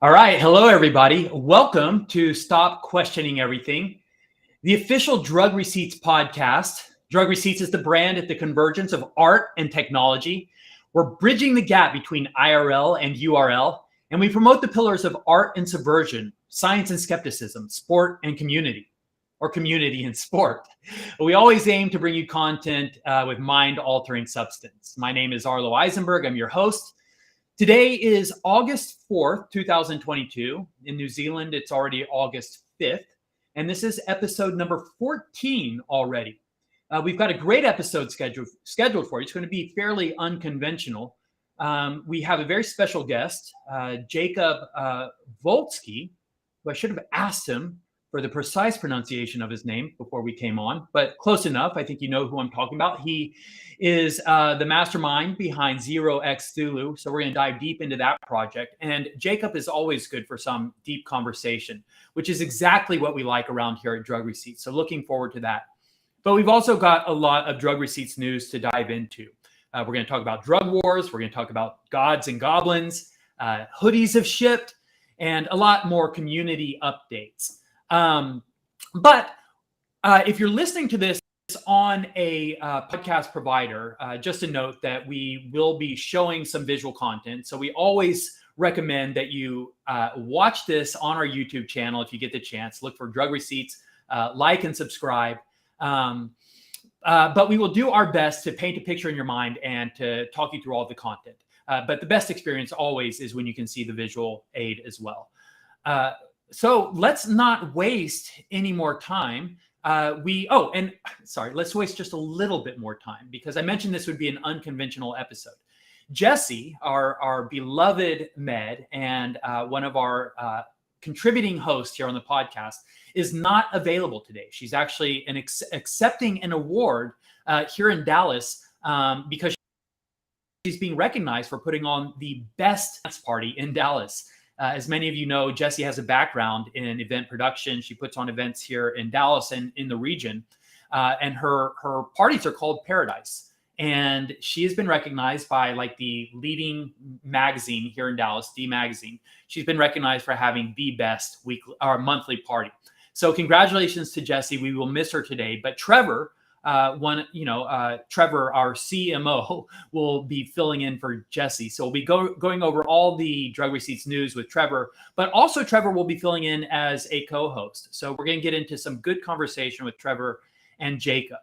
All right. Hello, everybody. Welcome to Stop Questioning Everything, the official Drug Receipts podcast. Drug Receipts is the brand at the convergence of art and technology. We're bridging the gap between IRL and URL, and we promote the pillars of art and subversion, science and skepticism, sport and community, or community and sport. We always aim to bring you content with mind-altering substance. My name is Arlo Eisenberg. I'm your host. Today is August 4th, 2022. In New Zealand, it's already August 5th. And this is episode number 14 already. We've got a great episode scheduled for you. It's going to be fairly unconventional. We have a very special guest, Jacob Voelzke, who I should have asked him for the precise pronunciation of his name before we came on, but close enough. I think you know who I'm talking about. He is the mastermind behind 0x Thulu. So we're going to dive deep into that project. And Jacob is always good for some deep conversation, which is exactly what we like around here at Drug Receipts. So looking forward to that. But we've also got a lot of Drug Receipts news to dive into. We're going to talk about drug wars. We're going to talk about gods and goblins. Hoodies have shipped, and a lot more community updates. But if you're listening to this on a podcast provider, just a note that we will be showing some visual content. So we always recommend that you watch this on our YouTube channel if you get the chance. Look for Drug Receipts, like and subscribe. But we will do our best to paint a picture in your mind and to talk you through all the content. But the best experience always is when you can see the visual aid as well. So let's not waste any more time. Let's waste just a little bit more time because I mentioned this would be an unconventional episode. Jesse, our beloved med and one of our contributing hosts here on the podcast, is not available today. She's actually accepting an award here in Dallas because she's being recognized for putting on the best dance party in Dallas. As many of you know, Jessie has a background in event production. She puts on events here in Dallas and in the region. And her parties are called Paradise. And she has been recognized by like the leading magazine here in Dallas, D Magazine. She's been recognized for having the best weekly or monthly party. So congratulations to Jessie. We will miss her today. But Trevor, Trevor, our CMO, will be filling in for Jesse. So we'll be going over all the Drug Receipts news with Trevor, but also Trevor will be filling in as a co-host. So we're going to get into some good conversation with Trevor and Jacob.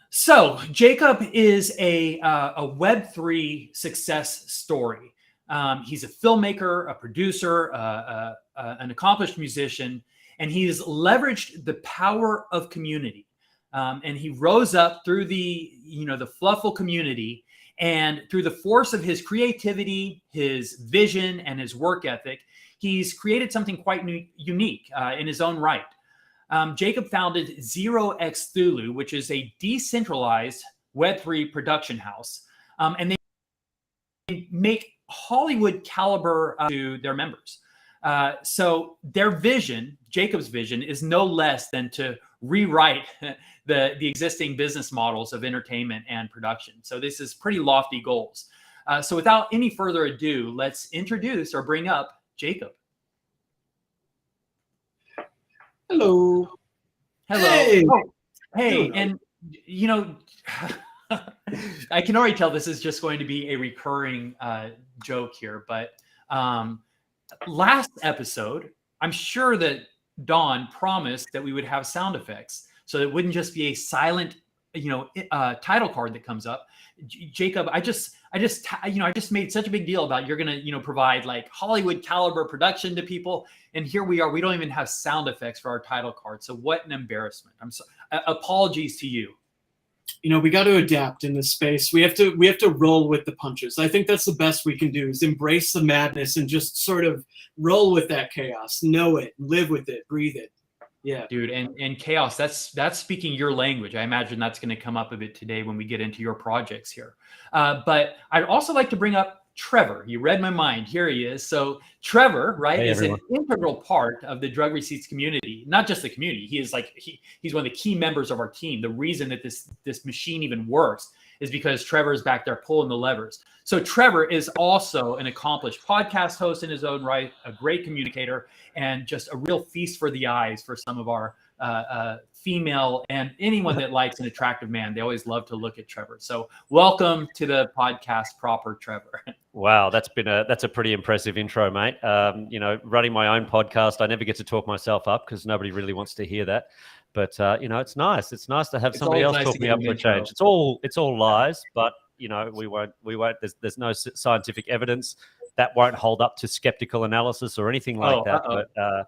So Jacob is a Web3 success story. He's a filmmaker, a producer, an accomplished musician. And he's leveraged the power of community. And he rose up through the flufful community, and through the force of his creativity, his vision, and his work ethic, he's created something quite unique in his own right. Jacob founded 0x Thulu, which is a decentralized Web3 production house. And they make Hollywood caliber to their members. So their vision, Jacob's vision, is no less than to rewrite the existing business models of entertainment and production. So this is pretty lofty goals. So without any further ado, let's introduce or bring up Jacob. Hello. Hello. Hey. Oh, hey. And, I can already tell this is just going to be a recurring joke here, but last episode, I'm sure that Dawn promised that we would have sound effects, so it wouldn't just be a silent, title card that comes up. Jacob, I just made such a big deal about you're gonna, provide like Hollywood caliber production to people, and here we are. We don't even have sound effects for our title card. So what an embarrassment! Apologies to you. We got to adapt in this space. We have to roll with the punches. I think that's the best we can do is embrace the madness and just sort of roll with that chaos. Know it, live with it, breathe it. Yeah, dude. And chaos, that's speaking your language. I imagine that's going to come up a bit today when we get into your projects here. But I'd also like to bring up Trevor. You read my mind. Here he is. So Trevor, right, Hey, is everyone. an integral part of the Drug Receipts community. Not just the community. He is like he's one of the key members of our team. The reason that this machine even works is because Trevor is back there pulling the levers. So Trevor is also an accomplished podcast host in his own right, a great communicator, and just a real feast for the eyes for some of our female and anyone that likes an attractive man. They always love to look at Trevor. So welcome to the podcast proper, Trevor. Wow, that's a pretty impressive intro, mate. Running my own podcast, I never get to talk myself up because nobody really wants to hear that. But it's nice. It's nice to have somebody else talk me up for a change. It's all lies, but we won't. There's no scientific evidence that won't hold up to skeptical analysis or anything like that.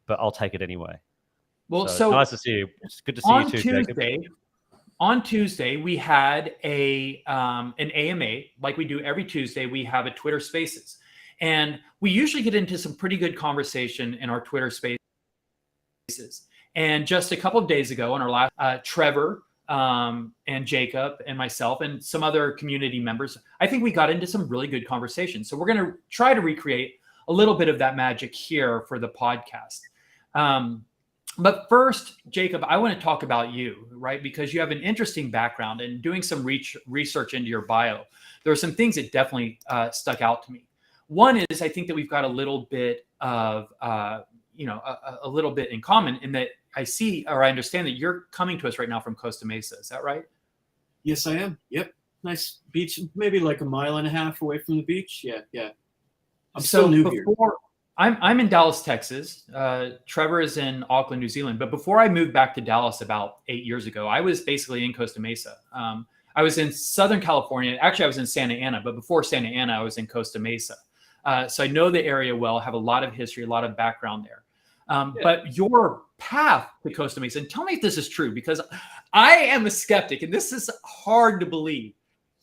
But I'll take it anyway. Well, so nice to see you. It's good to see you too, Jacob. On Tuesday, we had an AMA, like we do every Tuesday. We have a Twitter Spaces, and we usually get into some pretty good conversation in our Twitter Spaces. And just a couple of days ago, on our last, Trevor and Jacob and myself and some other community members, I think we got into some really good conversations. So we're going to try to recreate a little bit of that magic here for the podcast. But first, Jacob, I want to talk about you, right? Because you have an interesting background, and doing some research into your bio, there are some things that definitely stuck out to me. One is I think that we've got a little bit of, a little bit in common in that I see, or I understand that you're coming to us right now from Costa Mesa. Is that right? Yes, I am. Yep. Nice beach, maybe like a mile and a half away from the beach. Yeah. I'm still new here. I'm in Dallas, Texas. Trevor is in Auckland, New Zealand. But before I moved back to Dallas about 8 years ago, I was basically in Costa Mesa. I was in Southern California. Actually, I was in Santa Ana. But before Santa Ana, I was in Costa Mesa. So I know the area well, have a lot of history, a lot of background there. But your path to Costa Mesa, and tell me if this is true, because I am a skeptic, and this is hard to believe.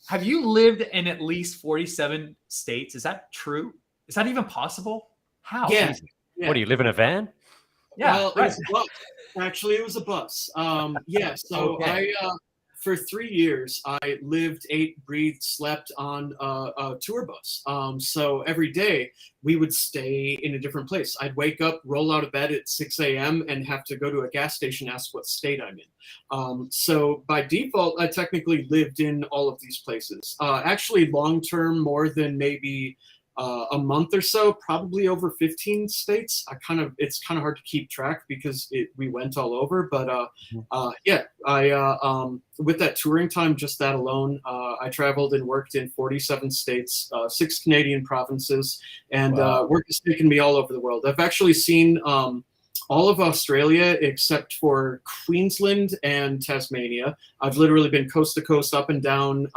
Have you lived in at least 47 states? Is that true? Is that even possible? How? Yeah. What, do you live in a van? Yeah. Well, right. It was a bus. Actually, it was a bus. So okay. For 3 years, I lived, ate, breathed, slept on a tour bus. So every day we would stay in a different place. I'd wake up, roll out of bed at 6 a.m. and have to go to a gas station, ask what state I'm in. So by default, I technically lived in all of these places. Actually, long-term, more than maybe a month or so, probably over 15 states. It's kind of hard to keep track because we went all over, but with that touring time, just that alone, I traveled and worked in 47 states, 6 Canadian provinces, and work has taken me all over the world. I've actually seen all of Australia except for Queensland and Tasmania. I've literally been coast to coast, up and down.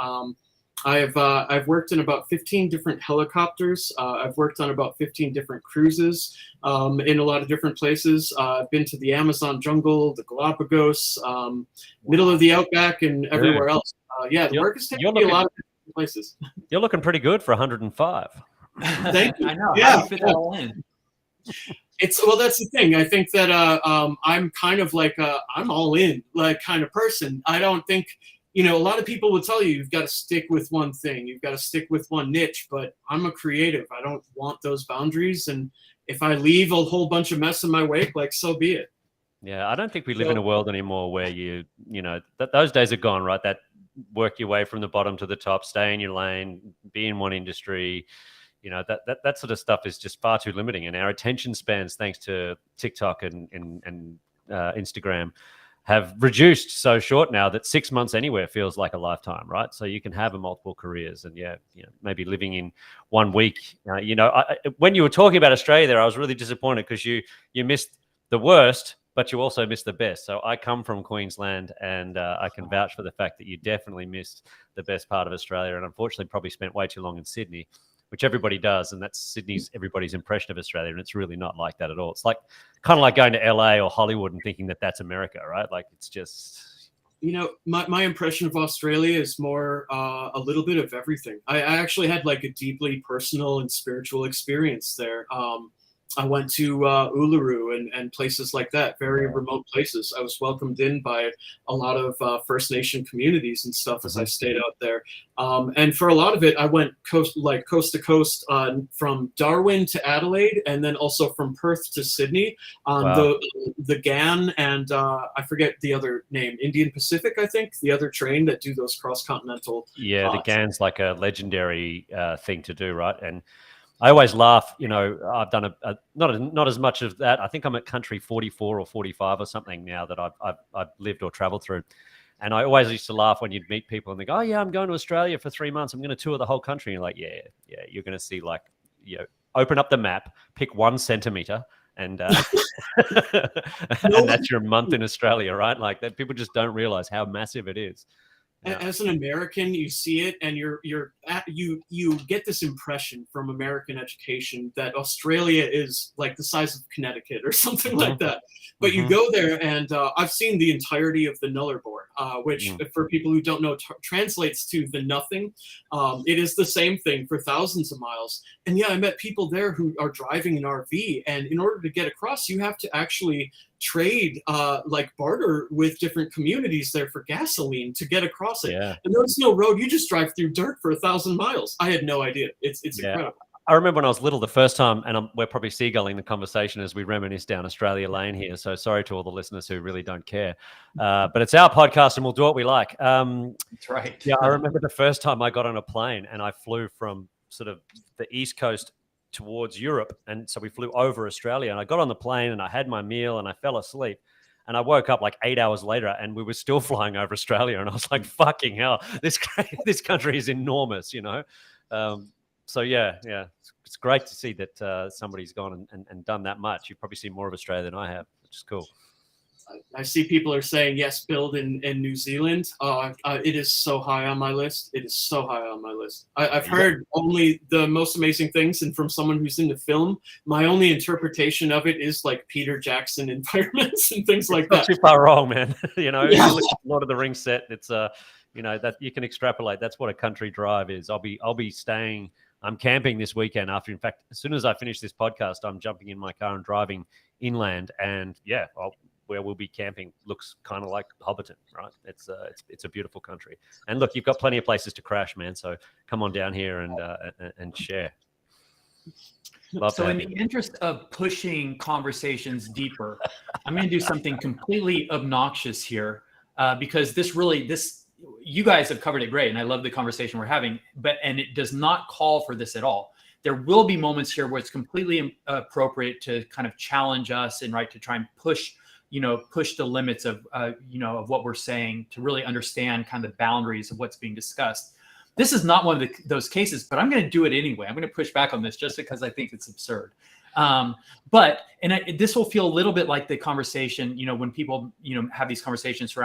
I've worked in about 15 different helicopters. I've worked on about 15 different cruises in a lot of different places. I've been to the Amazon jungle, the Galapagos, middle of the outback, and everywhere else. The work has taken me a lot of different places. You're looking pretty good for 105. Thank you. I know. Yeah. How do you fit that all in? That's the thing. I think that I'm kind of like I'm all in like kind of person. I don't think. A lot of people will tell you you've got to stick with one thing. You've got to stick with one niche, but I'm a creative. I don't want those boundaries. And if I leave a whole bunch of mess in my wake, like, so be it. Yeah, I don't think we live in a world anymore where those days are gone, right? That work your way from the bottom to the top, stay in your lane, be in one industry. That sort of stuff is just far too limiting. And our attention spans, thanks to TikTok and Instagram, have reduced so short now that 6 months anywhere feels like a lifetime, right? So you can have multiple careers, and maybe living in 1 week. When you were talking about Australia there, I was really disappointed because you missed the worst, but you also missed the best. So I come from Queensland, and I can vouch for the fact that you definitely missed the best part of Australia, and unfortunately probably spent way too long in Sydney, which everybody does, and that's everybody's impression of Australia, and it's really not like that at all. It's like kind of like going to LA or Hollywood and thinking that that's America, right? Like, it's just... my impression of Australia is more a little bit of everything. I actually had like a deeply personal and spiritual experience there. I went to Uluru and places like that, very remote places. I was welcomed in by a lot of First Nation communities and stuff as I stayed out there. And for a lot of it, I went coast to coast from Darwin to Adelaide, and then also from Perth to Sydney on the GAN and I forget the other name, Indian Pacific, I think, the other train that do those cross-continental. Yeah, the GAN's like a legendary thing to do, right? And I always laugh, I've done not as much of that. I think I'm at country 44 or 45 or something now that I've lived or traveled through. And I always used to laugh when you'd meet people and they go, oh yeah, I'm going to Australia for 3 months. I'm going to tour the whole country. And you're like, yeah, you're going to see open up the map, pick 1 centimeter and and that's your month in Australia, right? Like that, people just don't realize how massive it is. Yeah. As an American, you see it, and you get this impression from American education that Australia is like the size of Connecticut or something like that. But you go there, and I've seen the entirety of the Nullarbor, which, for people who don't know, translates to the nothing. It is the same thing for thousands of miles. And yeah, I met people there who are driving an RV, and in order to get across, you have to actually trade, barter with different communities there for gasoline to get across it. Yeah. And there's no road. You just drive through dirt for 1,000 miles. I had no idea. It's incredible. I remember when I was little the first time, and we're probably seagulling the conversation as we reminisce down Australia Lane here. So sorry to all the listeners who really don't care. But it's our podcast and we'll do what we like. That's right. Yeah, I remember the first time I got on a plane and I flew from sort of the East Coast towards Europe. And so we flew over Australia and I got on the plane and I had my meal and I fell asleep. And I woke up like 8 hours later and we were still flying over Australia. And I was like, fucking hell, this country is enormous, So yeah, it's great to see that somebody's gone and done that much. You've probably seen more of Australia than I have, which is cool. I see people are saying yes, build in New Zealand. It is so high on my list. It is so high on my list. I've heard only the most amazing things, and from someone who's into film, my only interpretation of it is like Peter Jackson environments and things like that. Not too far wrong, man. You look at Lord of the Rings set. It's that you can extrapolate. That's what a country drive is. I'll be staying. I'm camping this weekend after. In fact, as soon as I finish this podcast, I'm jumping in my car and driving inland. And yeah, where we'll be camping looks kind of like Hobbiton, right? It's a beautiful country. And look, you've got plenty of places to crash, man. So come on down here and share. So in the interest of pushing conversations deeper, I'm going to do something completely obnoxious here because this you guys have covered it great, and I love the conversation we're having, and it does not call for this at all. There will be moments here where it's completely appropriate to kind of challenge us and to try and push the limits of of what we're saying, to really understand kind of the boundaries of what's being discussed. This is not one of those cases, but I'm going to do it anyway. I'm going to push back on this just because I think it's absurd. This will feel a little bit like the conversation, when people, have these conversations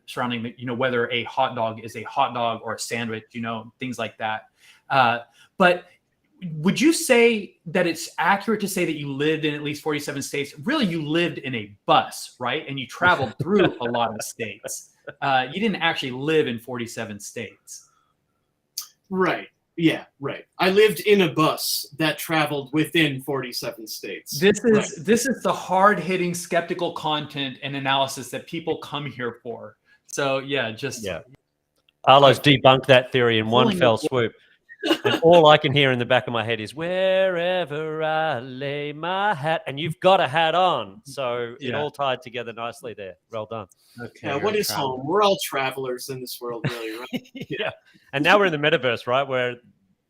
surrounding, whether a hot dog is a hot dog or a sandwich, things like that. But would you say that it's accurate to say that you lived in at least 47 states? Really, you lived in a bus, right? And you traveled through a lot of states. You didn't actually live in 47 states. Right. Yeah, right. I lived in a bus that traveled within 47 states. This is the hard-hitting skeptical content and analysis that people come here for. So Arlo's debunked that theory in one fell swoop. And all I can hear in the back of my head is wherever I lay my hat, and you've got a hat on. So it all tied together nicely there. Well done. Okay. Yeah, what is home? We're all travelers in this world, really, right? Yeah. And now we're in the metaverse, right? Where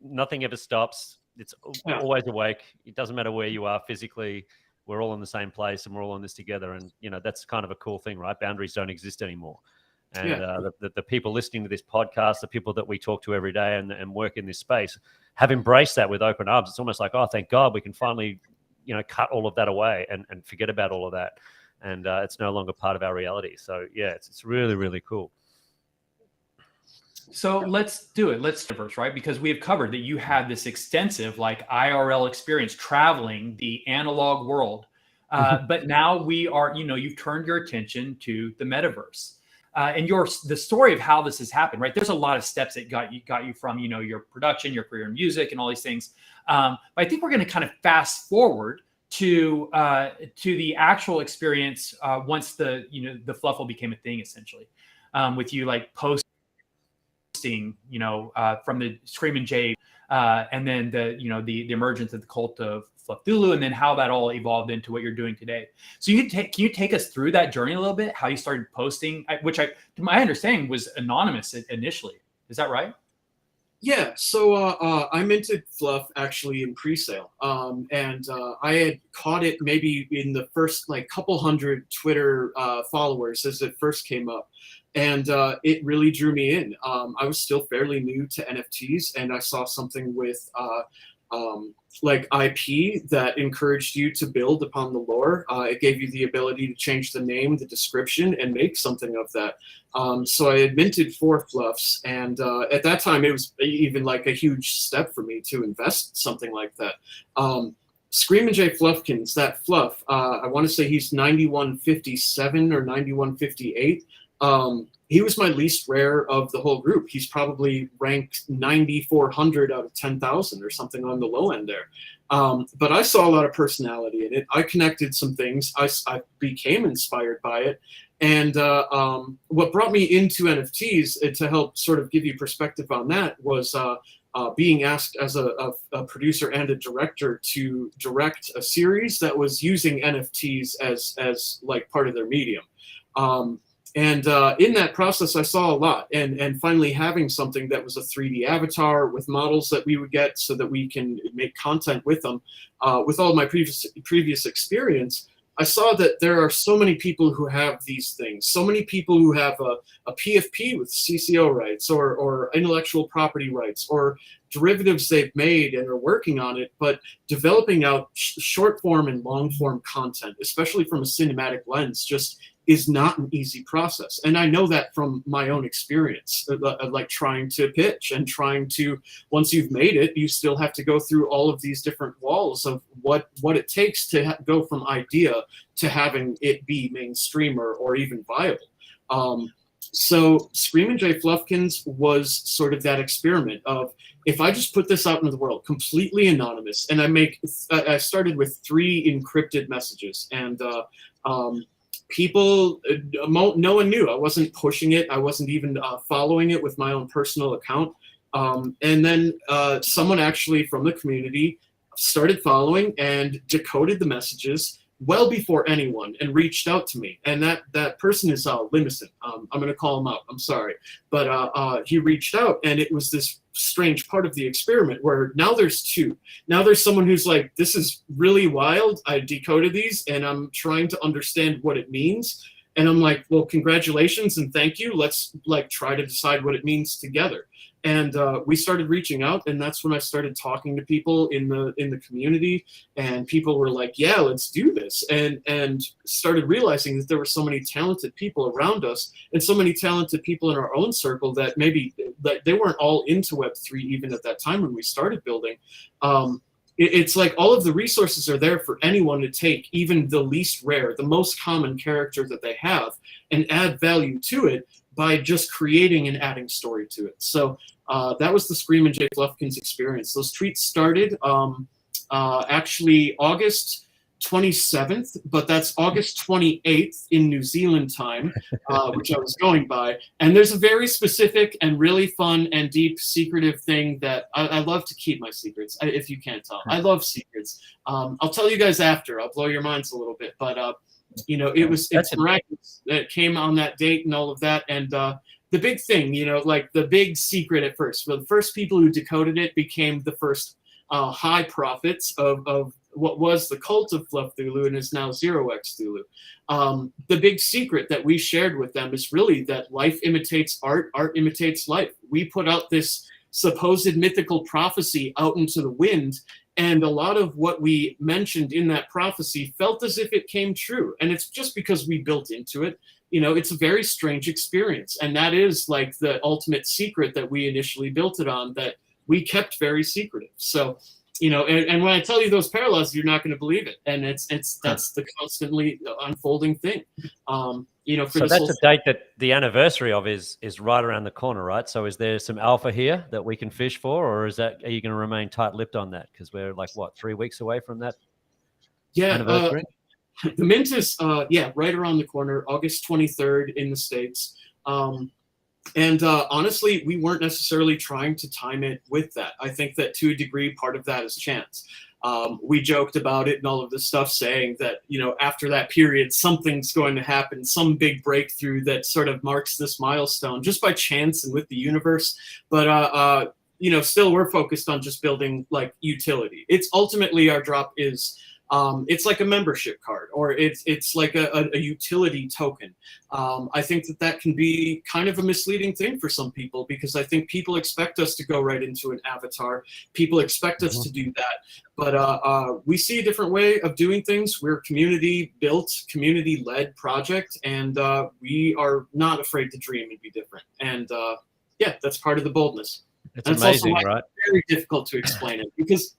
nothing ever stops. It's always awake. It doesn't matter where you are physically. We're all in the same place and we're all in this together. And, that's kind of a cool thing, right? Boundaries don't exist anymore. And the people listening to this podcast, the people that we talk to every day and work in this space have embraced that with open arms. It's almost like, oh, thank God we can finally, cut all of that away and forget about all of that. And it's no longer part of our reality. So, yeah, it's really, really cool. So let's do it. Let's first, right? Because we have covered that you had this extensive IRL experience traveling the analog world. But now we are, you've turned your attention to the metaverse. And the story of how this has happened, right? There's a lot of steps that got you from, your production, your career in music and all these things. But I think we're going to kind of fast forward to the actual experience once the Fluffle became a thing, essentially, with you like posting, from the Screamin' Jay, and then the emergence of the cult of Fluffulu, and then how that all evolved into what you're doing today. So can you take us through that journey a little bit? How you started posting, which to my understanding was anonymous initially. Is that right? Yeah, so I minted Fluff actually in pre-sale, and I had caught it maybe in the first like couple hundred Twitter followers as it first came up, and it really drew me in. I was still fairly new to NFTs, and I saw something with like IP that encouraged you to build upon the lore. It gave you the ability to change the name, the description, and make something of that. So I had minted 4 Fluffs, and at that time it was even like a huge step for me to invest something like that. Screamin' Jay Fluffkins, that Fluff, I want to say he's 9157 or 9158. He was my least rare of the whole group. He's probably ranked 9,400 out of 10,000 or something on the low end there. But I saw a lot of personality in it. I connected some things. I became inspired by it. And what brought me into NFTs, to help sort of give you perspective on that, was being asked as a producer and a director to direct a series that was using NFTs as like part of their medium. And in that process, I saw a lot, and finally having something that was a 3D avatar with models that we would get so that we can make content with them. With all of my previous experience, I saw that there are so many people who have these things, so many people who have a PFP with CCO rights or intellectual property rights or derivatives they've made and are working on it, but developing out short form and long form content, especially from a cinematic lens, just is not an easy process. And I know that from my own experience, like trying to pitch and trying to, once you've made it, you still have to go through all of these different walls of what it takes to go from idea to having it be mainstream or even viable. So Screamin' Jay Fluffkins was sort of that experiment of, if I just put this out into the world completely anonymous, and I started with 3 encrypted messages, and people, no one knew. I wasn't pushing it. I wasn't even following it with my own personal account. And then someone actually from the community started following and decoded the messages well before anyone and reached out to me. And that person is Limison. I'm going to call him out. I'm sorry. But he reached out, and it was this strange part of the experiment where now there's 2. Now there's someone who's like, this is really wild. I decoded these and I'm trying to understand what it means. And I'm like, well, congratulations and thank you. Let's like try to decide what it means together. And we started reaching out, and that's when I started talking to people in the community, and people were like, yeah, let's do this, and started realizing that there were so many talented people around us and so many talented people in our own circle that maybe that they weren't all into Web3 even at that time when we started building. It's like all of the resources are there for anyone to take even the least rare, the most common character that they have, and add value to it by just creating and adding story to it. So that was the Screamin' Jay Fluffkins experience. Those tweets started actually August 27th, but that's August 28th in New Zealand time, which I was going by. And there's a very specific and really fun and deep secretive thing that I love to keep my secrets, if you can't tell. I love secrets. I'll tell you guys after. I'll blow your minds a little bit. But, it's miraculous that it came on that date and all of that. And the big thing, like the big secret at first, well, the first people who decoded it became the first high prophets of what was the cult of Fluffulu and is now 0x Thulu. The big secret that we shared with them is really that life imitates art, art imitates life. We put out this supposed mythical prophecy out into the wind, and a lot of what we mentioned in that prophecy felt as if it came true. And it's just because we built into it. It's a very strange experience. And that is like the ultimate secret that we initially built it on, that we kept very secretive. So, and when I tell you those parallels, you're not going to believe it. And that's the constantly unfolding thing. So that's a date that the anniversary of is right around the corner, right? So is there some alpha here that we can fish for, or are you going to remain tight-lipped on that? Because we're like, 3 weeks away from that? Yeah, anniversary? the mint is right around the corner, August 23rd in the States. And honestly, we weren't necessarily trying to time it with that. I think that to a degree, part of that is chance. We joked about it and all of this stuff, saying that, after that period, something's going to happen, some big breakthrough that sort of marks this milestone just by chance and with the universe. But, still we're focused on just building like utility. It's ultimately our drop is, it's like a membership card, or it's like a utility token. I think that can be kind of a misleading thing for some people, because I think people expect us to go right into an avatar. People expect us to do that. But we see a different way of doing things. We're a community-built, community-led project, and we are not afraid to dream and be different. And that's part of the boldness. It's and amazing, also right? very difficult to explain it, because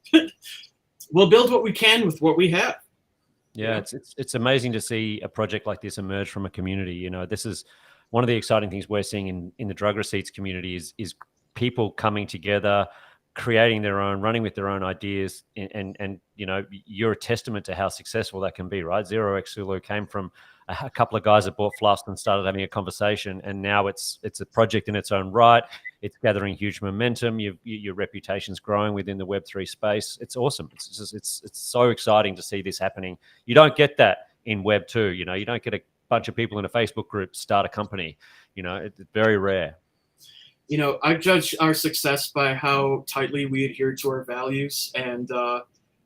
we'll build what we can with what we have. Yeah, it's amazing to see a project like this emerge from a community. This is one of the exciting things we're seeing in the drug receipts community is people coming together, creating their own, running with their own ideas, and you're a testament to how successful that can be, right? Zero X Sulu came from a couple of guys that bought fluffs and started having a conversation, and now it's a project in its own right. It's gathering huge momentum. Your reputation's growing within the Web3 space. It's awesome. It's so exciting to see this happening. You don't get that in Web2. You don't get a bunch of people in a Facebook group start a company. It's very rare. I judge our success by how tightly we adhere to our values, and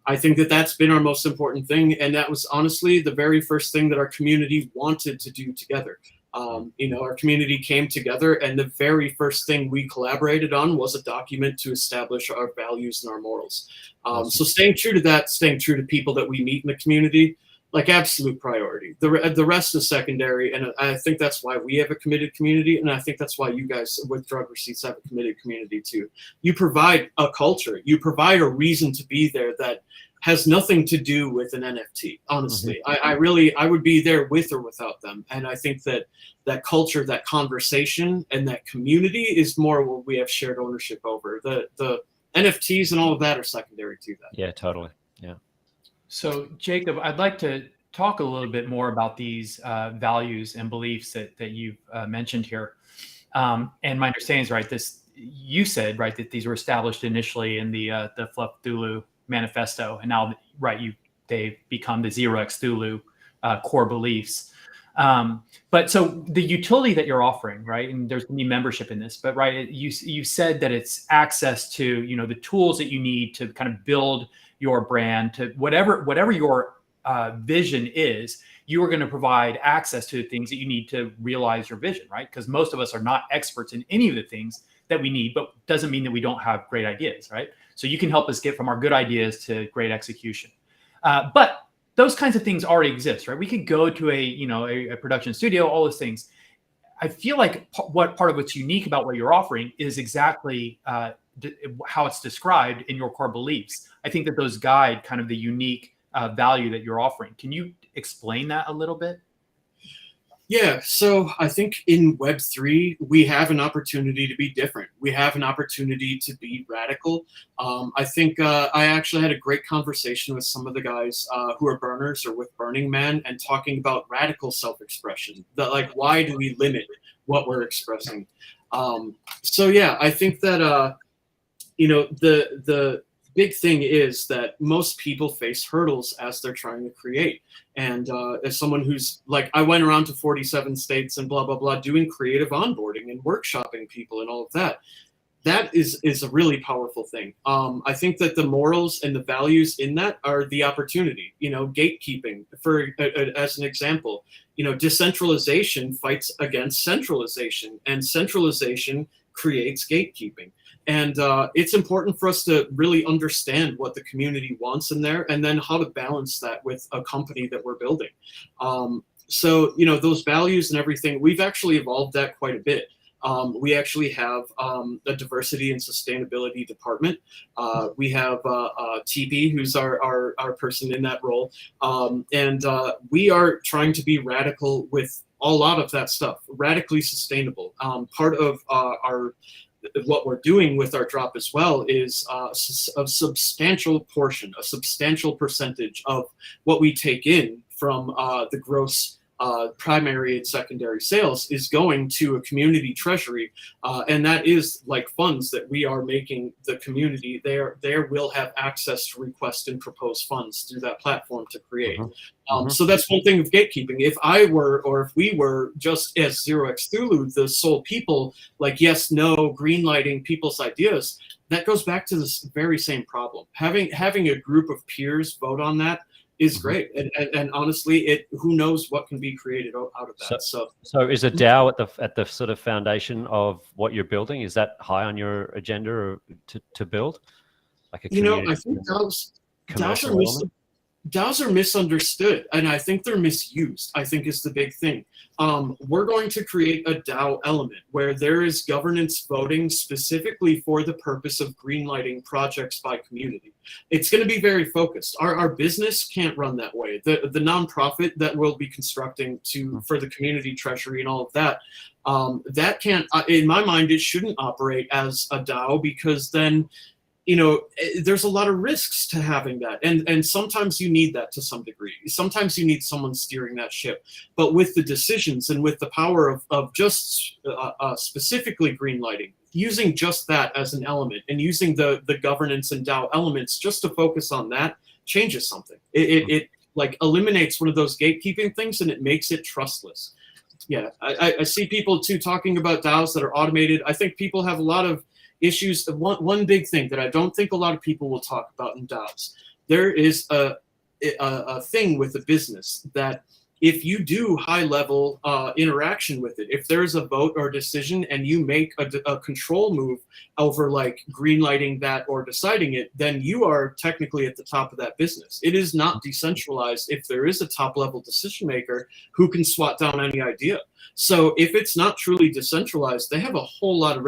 I think that that's been our most important thing, and that was honestly the very first thing that our community wanted to do together. Our community came together, and the very first thing we collaborated on was a document to establish our values and our morals. Awesome. So staying true to that, staying true to people that we meet in the community, like absolute priority. The rest is secondary, and I think that's why we have a committed community, and I think that's why you guys with Drug Receipts have a committed community too. You provide a culture, you provide a reason to be there that has nothing to do with an NFT. Honestly, I would be there with or without them, and I think that culture, that conversation, and that community is more what we have shared ownership over. The NFTs and all of that are secondary to that. Yeah, totally. Yeah. So, Jacob, I'd like to talk a little bit more about these values and beliefs that you've mentioned here. And my understanding is right. You said right that these were established initially in the Fluff Thulu manifesto, and now they've become the Zero X Thulu core beliefs. But so the utility that you're offering, right, and there's going to be membership in this, but right, you said that it's access to the tools that you need to kind of build your brand, to whatever your vision is. You are going to provide access to the things that you need to realize your vision, right? Because most of us are not experts in any of the things that we need, but doesn't mean that we don't have great ideas, right? So you can help us get from our good ideas to great execution. But those kinds of things already exist, right? We could go to a production studio, all those things. I feel like part of what's unique about what you're offering is exactly how it's described in your core beliefs. I think that those guide kind of the unique value that you're offering. Can you explain that a little bit? Yeah, so I think in Web3, we have an opportunity to be different. We have an opportunity to be radical. I think I actually had a great conversation with some of the guys who are burners or with Burning Man, and talking about radical self-expression. That, like, why do we limit what we're expressing? So yeah, I think that the big thing is that most people face hurdles as they're trying to create. And as someone who's like, I went around to 47 states and blah, blah, blah, doing creative onboarding and workshopping people and all of that. That is a really powerful thing. I think that the morals and the values in that are the opportunity, gatekeeping, as an example, decentralization fights against centralization, and centralization creates gatekeeping. And it's important for us to really understand what the community wants in there, and then how to balance that with a company that we're building. So, those values and everything, we've actually evolved that quite a bit. We actually have a diversity and sustainability department. We have TB, who's our person in that role. And we are trying to be radical with a lot of that stuff, radically sustainable. Part of our what we're doing with our drop as well is a substantial portion, a substantial percentage of what we take in from the gross primary and secondary sales is going to a community treasury, and that is like funds that we are making the community there will have access to request and propose funds through that platform to create. So that's one thing of gatekeeping. If I were, or if we were just as 0x Thulu, the sole people, like yes, no, green lighting people's ideas, that goes back to this very same problem. Having a group of peers vote on that is great, and honestly, who knows what can be created out of that. So is a DAO at the sort of foundation of what you're building? Is that high on your agenda or to build? Like a I think DAOs are misunderstood, and I think they're misused, I think is the big thing. We're going to create a DAO element where there is governance voting specifically for the purpose of greenlighting projects by community. It's going to be very focused. Our business can't run that way. The nonprofit that we'll be constructing for the community treasury and all of that, that can't, in my mind, it shouldn't operate as a DAO, because then there's a lot of risks to having that. And sometimes you need that to some degree. Sometimes you need someone steering that ship. But with the decisions and with the power of just specifically green lighting, using just that as an element and using the governance and DAO elements just to focus on that changes something. It like eliminates one of those gatekeeping things, and it makes it trustless. Yeah, I see people too talking about DAOs that are automated. I think people have a lot of issues. One big thing that I don't think a lot of people will talk about in DAOs, there is a thing with a business that if you do high level interaction with it, if there is a vote or decision and you make a control move over like green lighting that or deciding it, then you are technically at the top of that business. It is not decentralized if there is a top level decision maker who can swat down any idea. So if it's not truly decentralized, they have a whole lot of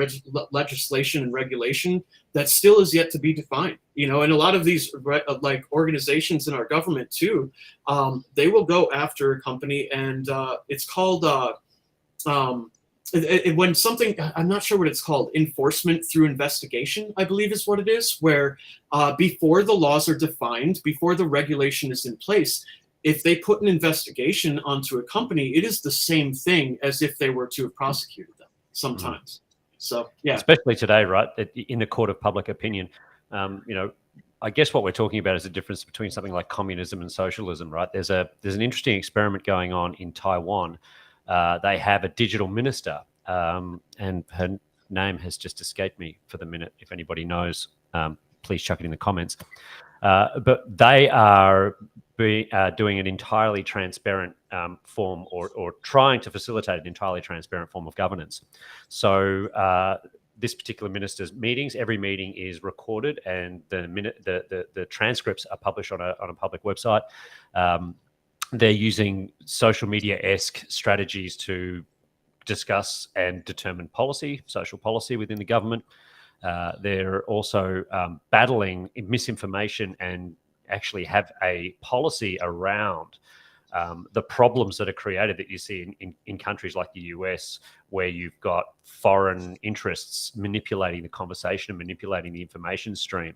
legislation and regulation that still is yet to be defined. And a lot of these like organizations in our government too, they will go after a company, and it's called when something, I'm not sure what it's called, enforcement through investigation, I believe is what it is, where before the laws are defined, before the regulation is in place, if they put an investigation onto a company, it is the same thing as if they were to have prosecuted them sometimes. So, yeah. Especially today, right? In the court of public opinion, I guess what we're talking about is the difference between something like communism and socialism, right? There's an interesting experiment going on in Taiwan. They have a digital minister, and her name has just escaped me for the minute. If anybody knows, please chuck it in the comments. But they are doing an entirely transparent form, or trying to facilitate an entirely transparent form of governance. So this particular minister's meetings, every meeting is recorded, and the transcripts are published on a public website. They're using social media-esque strategies to discuss and determine social policy within the government. They're also battling misinformation and actually have a policy around the problems that are created that you see in countries like the US, where you've got foreign interests manipulating the conversation and manipulating the information stream.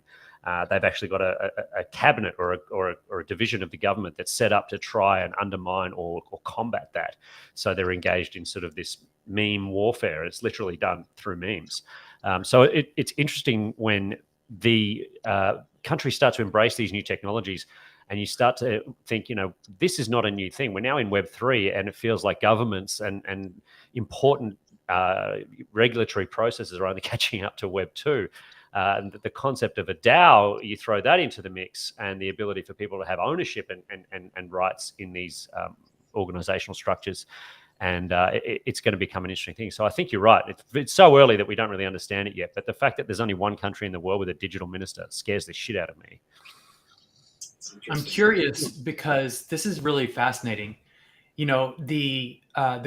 They've actually got a cabinet or a division of the government that's set up to try and undermine or combat that. So they're engaged in sort of this meme warfare. It's literally done through memes. So it's interesting when the countries start to embrace these new technologies, and you start to think, this is not a new thing. We're now in Web 3, and it feels like governments and important regulatory processes are only catching up to Web 2. And the concept of a DAO, you throw that into the mix, and the ability for people to have ownership and rights in these organizational structures. And it's going to become an interesting thing. So I think you're right. It's so early that we don't really understand it yet. But the fact that there's only one country in the world with a digital minister scares the shit out of me. I'm curious because this is really fascinating. The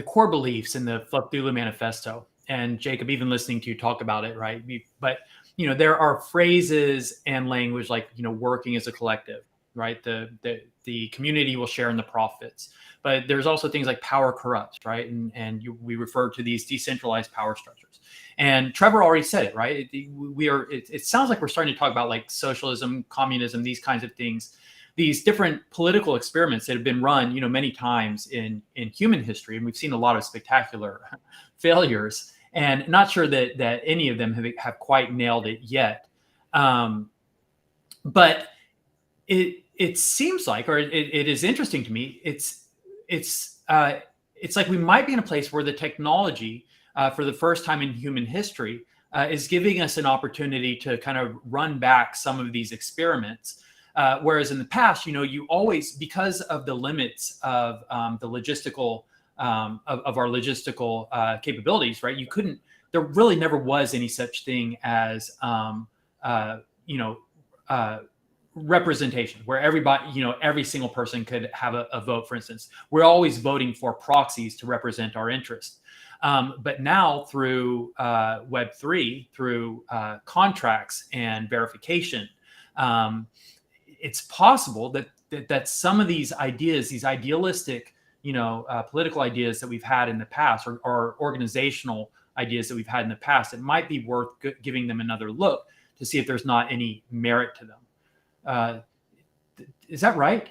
core beliefs in the Cthulhu Manifesto, and Jacob, even listening to you talk about it, right? But there are phrases and language like working as a collective, right? The community will share in the profits. But there's also things like power corrupts, right? And we refer to these decentralized power structures. And Trevor already said it, right? It sounds like we're starting to talk about like socialism, communism, these kinds of things, these different political experiments that have been run, many times in human history, and we've seen a lot of spectacular failures. And not sure that any of them have quite nailed it yet. But it seems like, or it is interesting to me. It's like we might be in a place where the technology, for the first time in human history, is giving us an opportunity to kind of run back some of these experiments. Whereas in the past, you always, because of the limits of the logistical of our logistical capabilities, right? There really never was any such thing as representation, where everybody, every single person could have a vote. For instance, we're always voting for proxies to represent our interests. But now through Web3, through contracts and verification, it's possible that some of these ideas, these idealistic, political ideas that we've had in the past, or organizational ideas that we've had in the past, it might be worth giving them another look to see if there's not any merit to them. Is that right?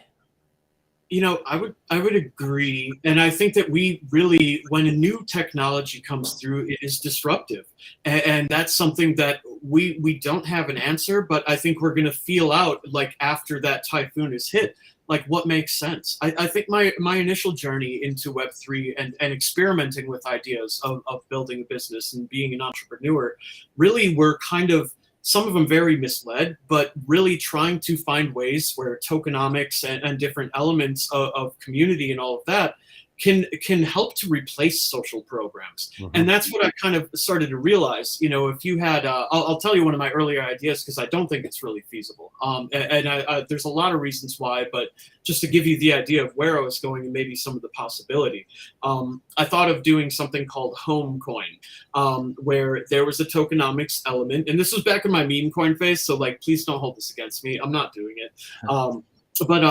I would agree. And I think that we really, when a new technology comes through, it is disruptive. And that's something that we don't have an answer, but I think we're going to feel out, like, after that typhoon is hit, like, what makes sense. I think my initial journey into Web3 and experimenting with ideas of building a business and being an entrepreneur really were kind of, some of them very misled, but really trying to find ways where tokenomics and different elements of community and all of that can help to replace social programs. Mm-hmm. And that's what I kind of started to realize. If you had, I'll tell you one of my earlier ideas, because I don't think it's really feasible. And there's a lot of reasons why, but just to give you the idea of where I was going and maybe some of the possibility, I thought of doing something called Home Coin, where there was a tokenomics element. And this was back in my meme coin phase, so like, please don't hold this against me. I'm not doing it. But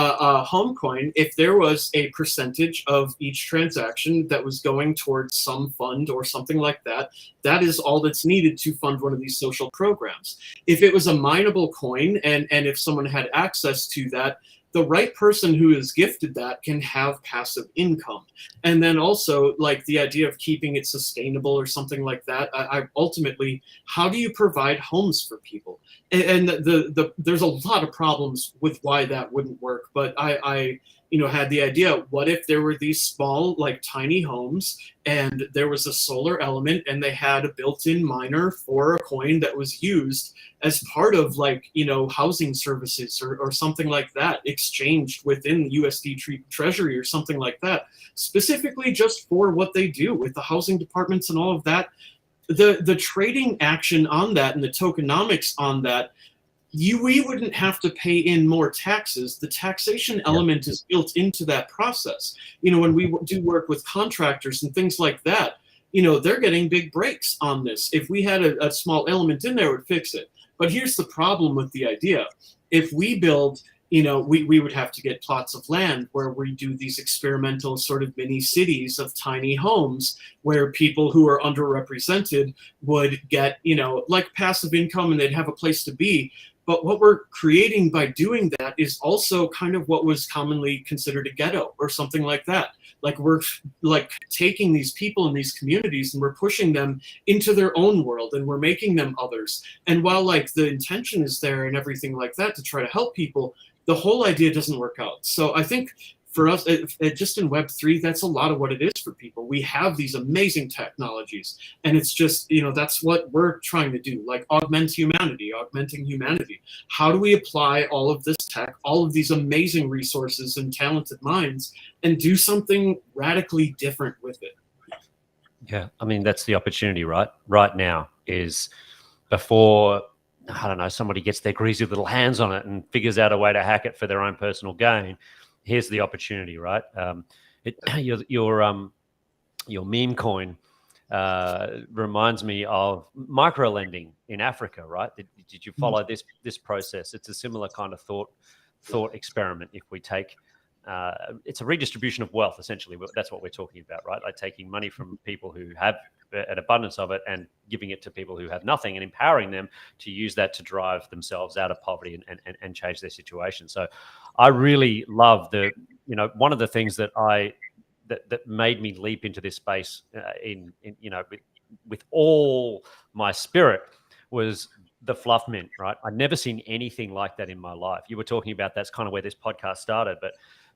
Home Coin, if there was a percentage of each transaction that was going towards some fund or something like that, that is all that's needed to fund one of these social programs. If it was a mineable coin, and if someone had access to that, the right person who is gifted that can have passive income. And then also, like, the idea of keeping it sustainable or something like that, I ultimately, how do you provide homes for people? And there's a lot of problems with why that wouldn't work. But I had the idea, what if there were these small, like, tiny homes, and there was a solar element, and they had a built-in miner for a coin that was used as part of, like, housing services or something like that, exchanged within USD Treasury or something like that, specifically just for what they do with the housing departments and all of that. The trading action on that and the tokenomics on that, we wouldn't have to pay in more taxes. The taxation element is built into that process. When we do work with contractors and things like that, they're getting big breaks on this. If we had a small element in there, it would fix it. But here's the problem with the idea. If we build, we would have to get plots of land where we do these experimental sort of mini cities of tiny homes where people who are underrepresented would get, like, passive income, and they'd have a place to be. But what we're creating by doing that is also kind of what was commonly considered a ghetto or something like that. Like, we're, like, taking these people in these communities and we're pushing them into their own world, and we're making them others. And while, like, the intention is there and everything like that to try to help people, the whole idea doesn't work out. So I think for us, just in Web3, that's a lot of what it is for people. We have these amazing technologies, and it's just, that's what we're trying to do, like, augmenting humanity. How do we apply all of this tech, all of these amazing resources and talented minds, and do something radically different with it? Yeah, I mean, that's the opportunity, right? Right now is before, I don't know, somebody gets their greasy little hands on it and figures out a way to hack it for their own personal gain. Here's the opportunity, right? Your meme coin reminds me of micro lending in Africa, right? Did you follow this process? It's a similar kind of thought thought experiment. If we take, it's a redistribution of wealth, essentially. That's what we're talking about, right? Like taking money from people who have an abundance of it and giving it to people who have nothing, and empowering them to use that to drive themselves out of poverty and change their situation. So I really love one of the things that that made me leap into this space with all my spirit was the fluff mint, right? I'd never seen anything like that in my life. You were talking about that's kind of where this podcast started, but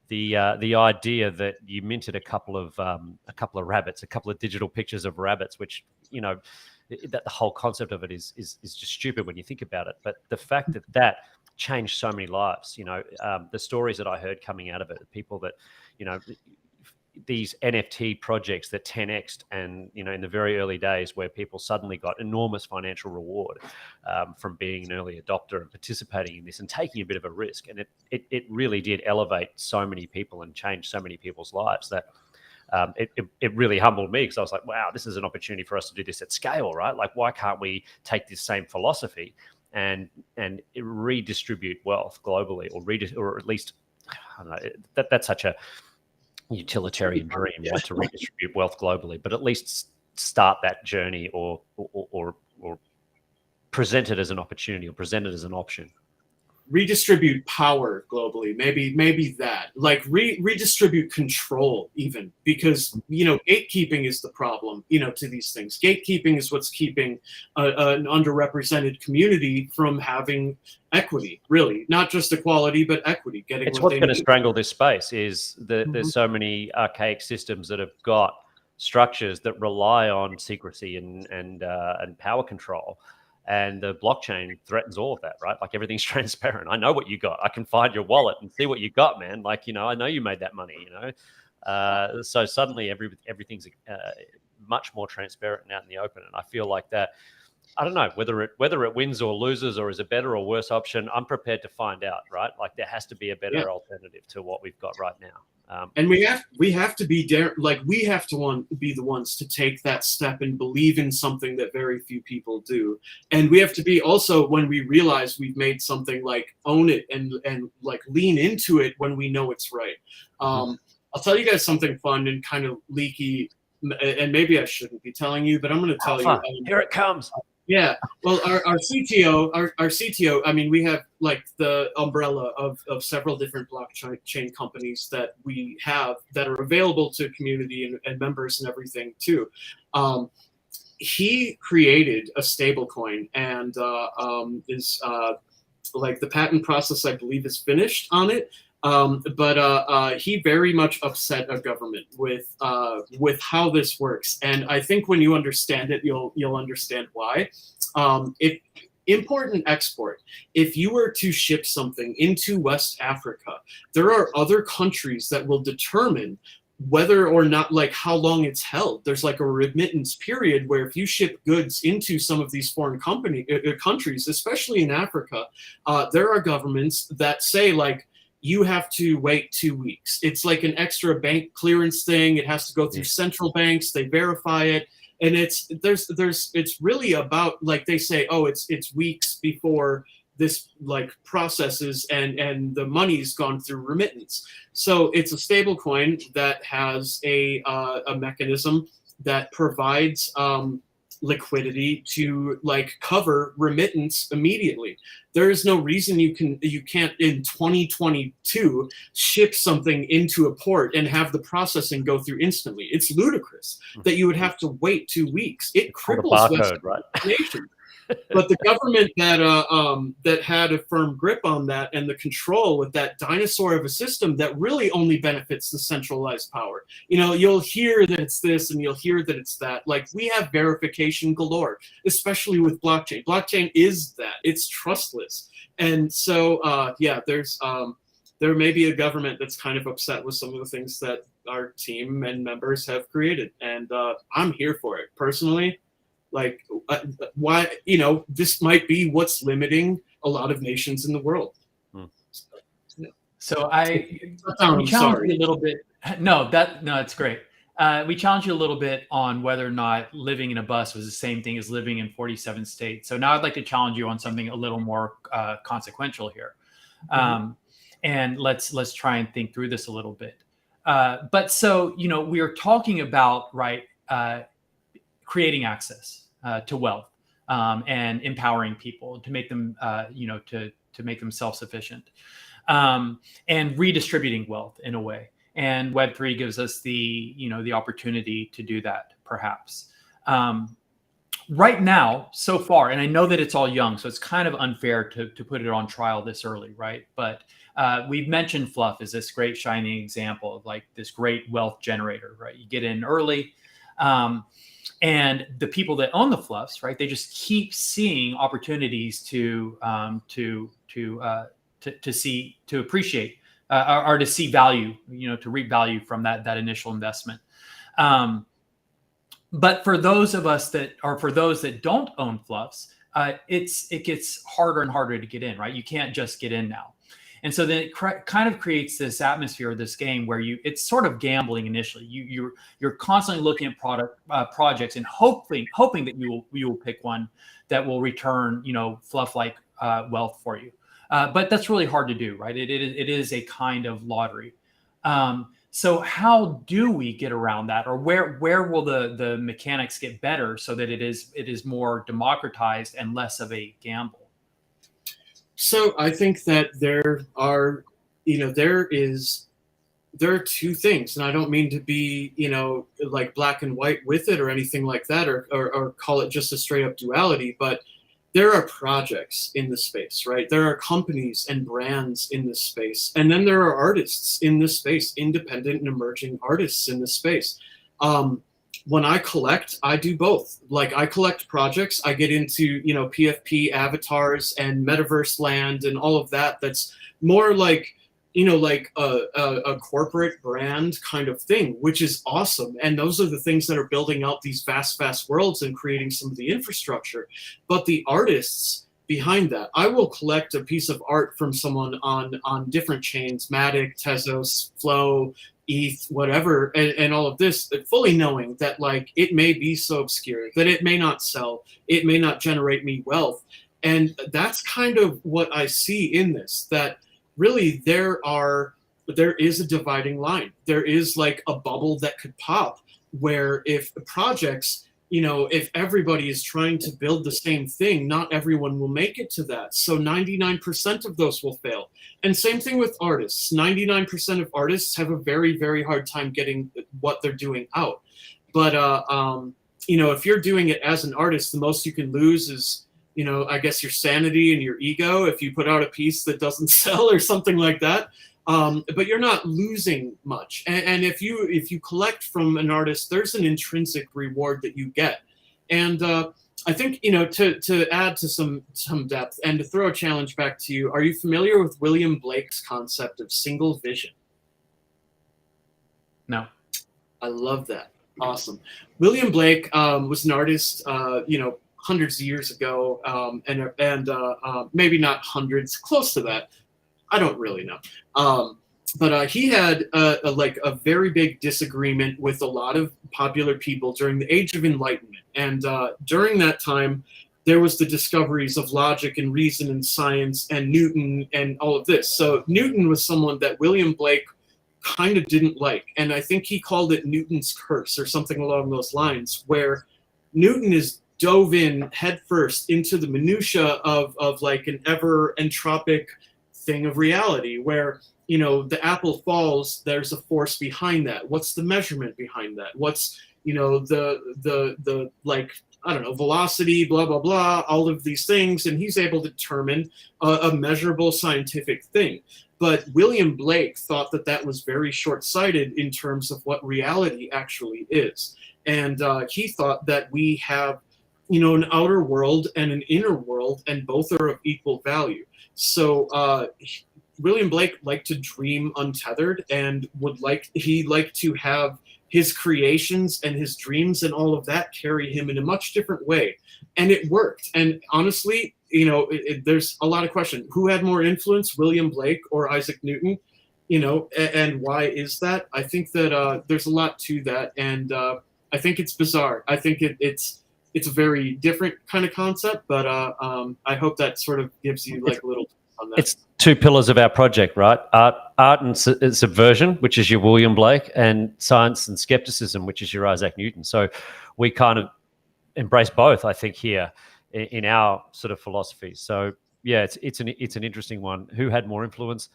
the idea that you minted a couple of rabbits, a couple of digital pictures of rabbits, which that the whole concept of it is just stupid when you think about it. But the fact that changed so many lives, the stories that I heard coming out of it, people that these NFT projects that 10x'd, and in the very early days where people suddenly got enormous financial reward from being an early adopter and participating in this and taking a bit of a risk. And it really did elevate so many people and change so many people's lives that it really humbled me, because I was like, wow, this is an opportunity for us to do this at scale, right? Like, why can't we take this same philosophy and redistribute wealth globally, or at least, I don't know, that's such a utilitarian dream, right, to redistribute wealth globally, but at least start that journey or present it as an opportunity, or present it as an option. Redistribute power globally, maybe that, like redistribute control, even, because gatekeeping is the problem to these things. Gatekeeping is what's keeping an underrepresented community from having equity, really, not just equality but equity. It's what's going to strangle this space is that there's so many archaic systems that have got structures that rely on secrecy and power control. And the blockchain threatens all of that, right? Like, everything's transparent. I know what you got. I can find your wallet and see what you got, man. Like, I know you made that money, So suddenly everything's much more transparent and out in the open. And I feel like that, I don't know, whether it wins or loses, or is a better or worse option, I'm prepared to find out, right? Like, there has to be a better alternative to what we've got right now. And we have to be we have to be the ones to take that step and believe in something that very few people do. And we have to be also, when we realize we've made something, like, own it and like lean into it when we know it's right. I'll tell you guys something fun and kind of leaky, and maybe I shouldn't be telling you, but I'm going to tell you. Here it comes. Yeah, well, our CTO, I mean, we have like the umbrella of several different blockchain companies that we have that are available to community and members and everything too. He created a stable coin, and is like, the patent process, I believe, is finished on it. But he very much upset a government with how this works, and I think when you understand it, you'll understand why. If import and export, if you were to ship something into West Africa, there are other countries that will determine whether or not, like, how long it's held. There's like a remittance period where if you ship goods into some of these foreign countries, especially in Africa, there are governments that say, like, you have to wait 2 weeks. It's like an extra bank clearance thing. It has to go through central banks. They verify it. And it's really about, like, they say, oh, it's weeks before this, like, processes and the money's gone through remittance. So it's a stable coin that has a mechanism that provides liquidity to, like, cover remittance immediately. There is no reason you can't in 2022 ship something into a port and have the processing go through instantly. It's ludicrous that you would have to wait 2 weeks. It cripples Western nations. But the government that had a firm grip on that and the control with that dinosaur of a system that really only benefits the centralized power. You'll hear that it's this and you'll hear that it's that. Like, we have verification galore, especially with blockchain. Blockchain is that. It's trustless. And so, there may be a government that's kind of upset with some of the things that our team and members have created. And I'm here for it personally. Like, why, this might be what's limiting a lot of nations in the world. So we challenge you a little bit. No, it's great. We challenged you a little bit on whether or not living in a bus was the same thing as living in 47 states. So now I'd like to challenge you on something a little more consequential here. And let's try and think through this a little bit. But so, we are talking about, right, creating access to wealth, and empowering people to make them, to make them self-sufficient, and redistributing wealth in a way. And Web3 gives us the opportunity to do that, perhaps. Right now, so far, and I know that it's all young, so it's kind of unfair to put it on trial this early, right? But we've mentioned Fluff as this great shining example of like this great wealth generator, right? You get in early, and the people that own the Fluffs, right? They just keep seeing opportunities to appreciate, or to see value, to reap value from that initial investment. But for those of us for those that don't own Fluffs, it gets harder and harder to get in, right? You can't just get in now. And so then it kind of creates this atmosphere of this game where it's sort of gambling initially. You're constantly looking at projects and hoping that you will pick one that will return, Fluff-like wealth for you. But that's really hard to do, right? It is a kind of lottery. So how do we get around that, or where will the mechanics get better so that it is more democratized and less of a gamble? So I think that there are two things, and I don't mean to be, like black and white with it or anything like that, or call it just a straight up duality, but there are projects in the space, right? There are companies and brands in this space. And then there are artists in this space, independent and emerging artists in this space. When I collect, I do both. Like I collect projects, I get into, PFP avatars and metaverse land and all of that. That's more like, like a corporate brand kind of thing, which is awesome. And those are the things that are building out these vast worlds and creating some of the infrastructure. But the artists behind that, I will collect a piece of art from someone on different chains, Matic, Tezos, Flow, ETH, whatever, and all of this, fully knowing that like it may be so obscure that it may not sell, it may not generate me wealth. And that's kind of what I see in this, that really there is a dividing line. There is like a bubble that could pop where if the projects, if everybody is trying to build the same thing, not everyone will make it to that. So 99% of those will fail. And same thing with artists. 99% of artists have a very, very hard time getting what they're doing out. But, if you're doing it as an artist, the most you can lose is, I guess your sanity and your ego if you put out a piece that doesn't sell or something like that. But you're not losing much. And if you collect from an artist, there's an intrinsic reward that you get. And I think, to add to some depth and to throw a challenge back to you, are you familiar with William Blake's concept of single vision? No. I love that. Awesome. William Blake was an artist, hundreds of years ago, and maybe not hundreds, close to that. I don't really know. But he had a very big disagreement with a lot of popular people during the Age of Enlightenment. And during that time, there was the discoveries of logic and reason and science and Newton and all of this. So Newton was someone that William Blake kind of didn't like. And I think he called it Newton's curse or something along those lines, where Newton is dove in headfirst into the minutia of like an ever entropic thing of reality where, the apple falls, there's a force behind that. What's the measurement behind that? What's, the like, I don't know, velocity, blah, blah, blah, all of these things. And he's able to determine a measurable scientific thing. But William Blake thought that was very short-sighted in terms of what reality actually is. And he thought that we have, an outer world and an inner world, and both are of equal value. So William Blake liked to dream untethered and he liked to have his creations and his dreams and all of that carry him in a much different way. And it worked. And honestly, there's a lot of questions. Who had more influence, William Blake or Isaac Newton? And why is that? I think that there's a lot to that. And I think it's bizarre. I think it's a very different kind of concept, but I hope that sort of gives you like a little on on that. It's two pillars of our project, right? Art and subversion, which is your William Blake, and science and skepticism, which is your Isaac Newton. So we kind of embrace both, I think, here in our sort of philosophy. So yeah, it's an interesting one. Who had more influence?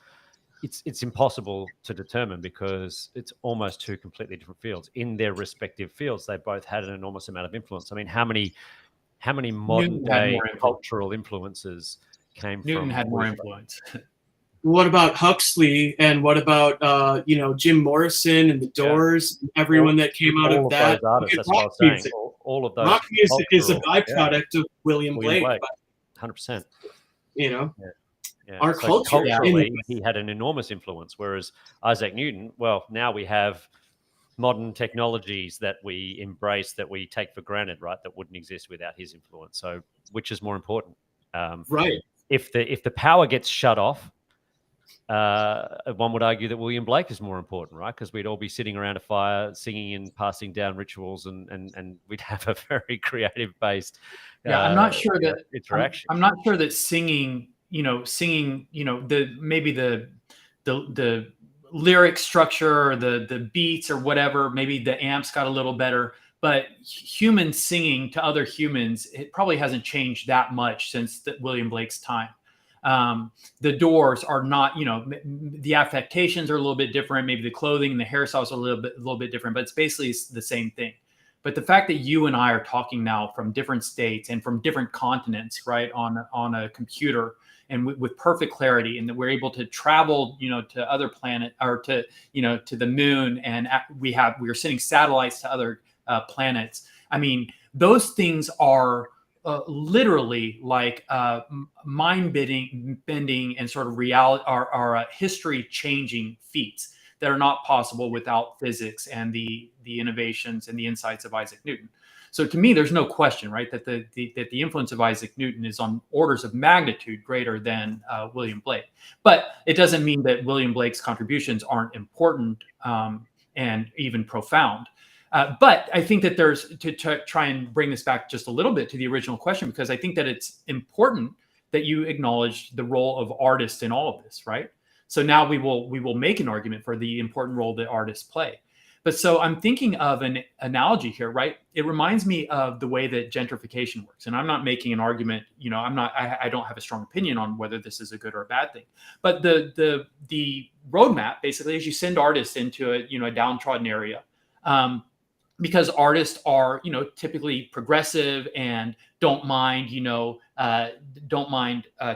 It's impossible to determine because it's almost two completely different fields. In their respective fields, they both had an enormous amount of influence. I mean, how many modern day cultural influences came from Newton had more William influence. What about Huxley, and what about Jim Morrison and the Doors, and everyone that came out of that? Those artists, that's what I was saying. All of those. Rock music is a cultural- byproduct of William Blake. 100%. You know, Yeah. our So culture. culturally, he had an enormous influence. Whereas Isaac Newton, well, now we have modern technologies that we embrace, that we take for granted, right? That wouldn't exist without his influence. So, which is more important? Right. If the power gets shut off, one would argue that William Blake is more important, right? Because we'd all be sitting around a fire, singing and passing down rituals, and we'd have a very creative based. Yeah, I'm not sure that interaction. I'm not sure that singing, maybe the lyric structure or the beats or whatever, maybe the amps got a little better, but human singing to other humans, it probably hasn't changed that much since William Blake's time. The Doors are not, the affectations are a little bit different. Maybe the clothing and the hairstyles are a little bit different, but it's basically the same thing. But the fact that you and I are talking now from different states and from different continents, right, on a computer and with perfect clarity, and that we're able to travel, to other planet or to the moon, and we are sending satellites to other planets. I mean, those things are literally like mind-bending and sort of reality are history-changing feats that are not possible without physics and the innovations and the insights of Isaac Newton. So to me, there's no question, right, that the influence of Isaac Newton is on orders of magnitude greater than William Blake. But it doesn't mean that William Blake's contributions aren't important and even profound. But I think that there's to try and bring this back just a little bit to the original question, because I think that it's important that you acknowledge the role of artists in all of this, right? So now we will make an argument for the important role that artists play. But so I'm thinking of an analogy here, right? It reminds me of the way that gentrification works. And I'm not making an argument, I don't have a strong opinion on whether this is a good or a bad thing. But the roadmap basically is you send artists into a downtrodden area. Because artists are, typically progressive and don't mind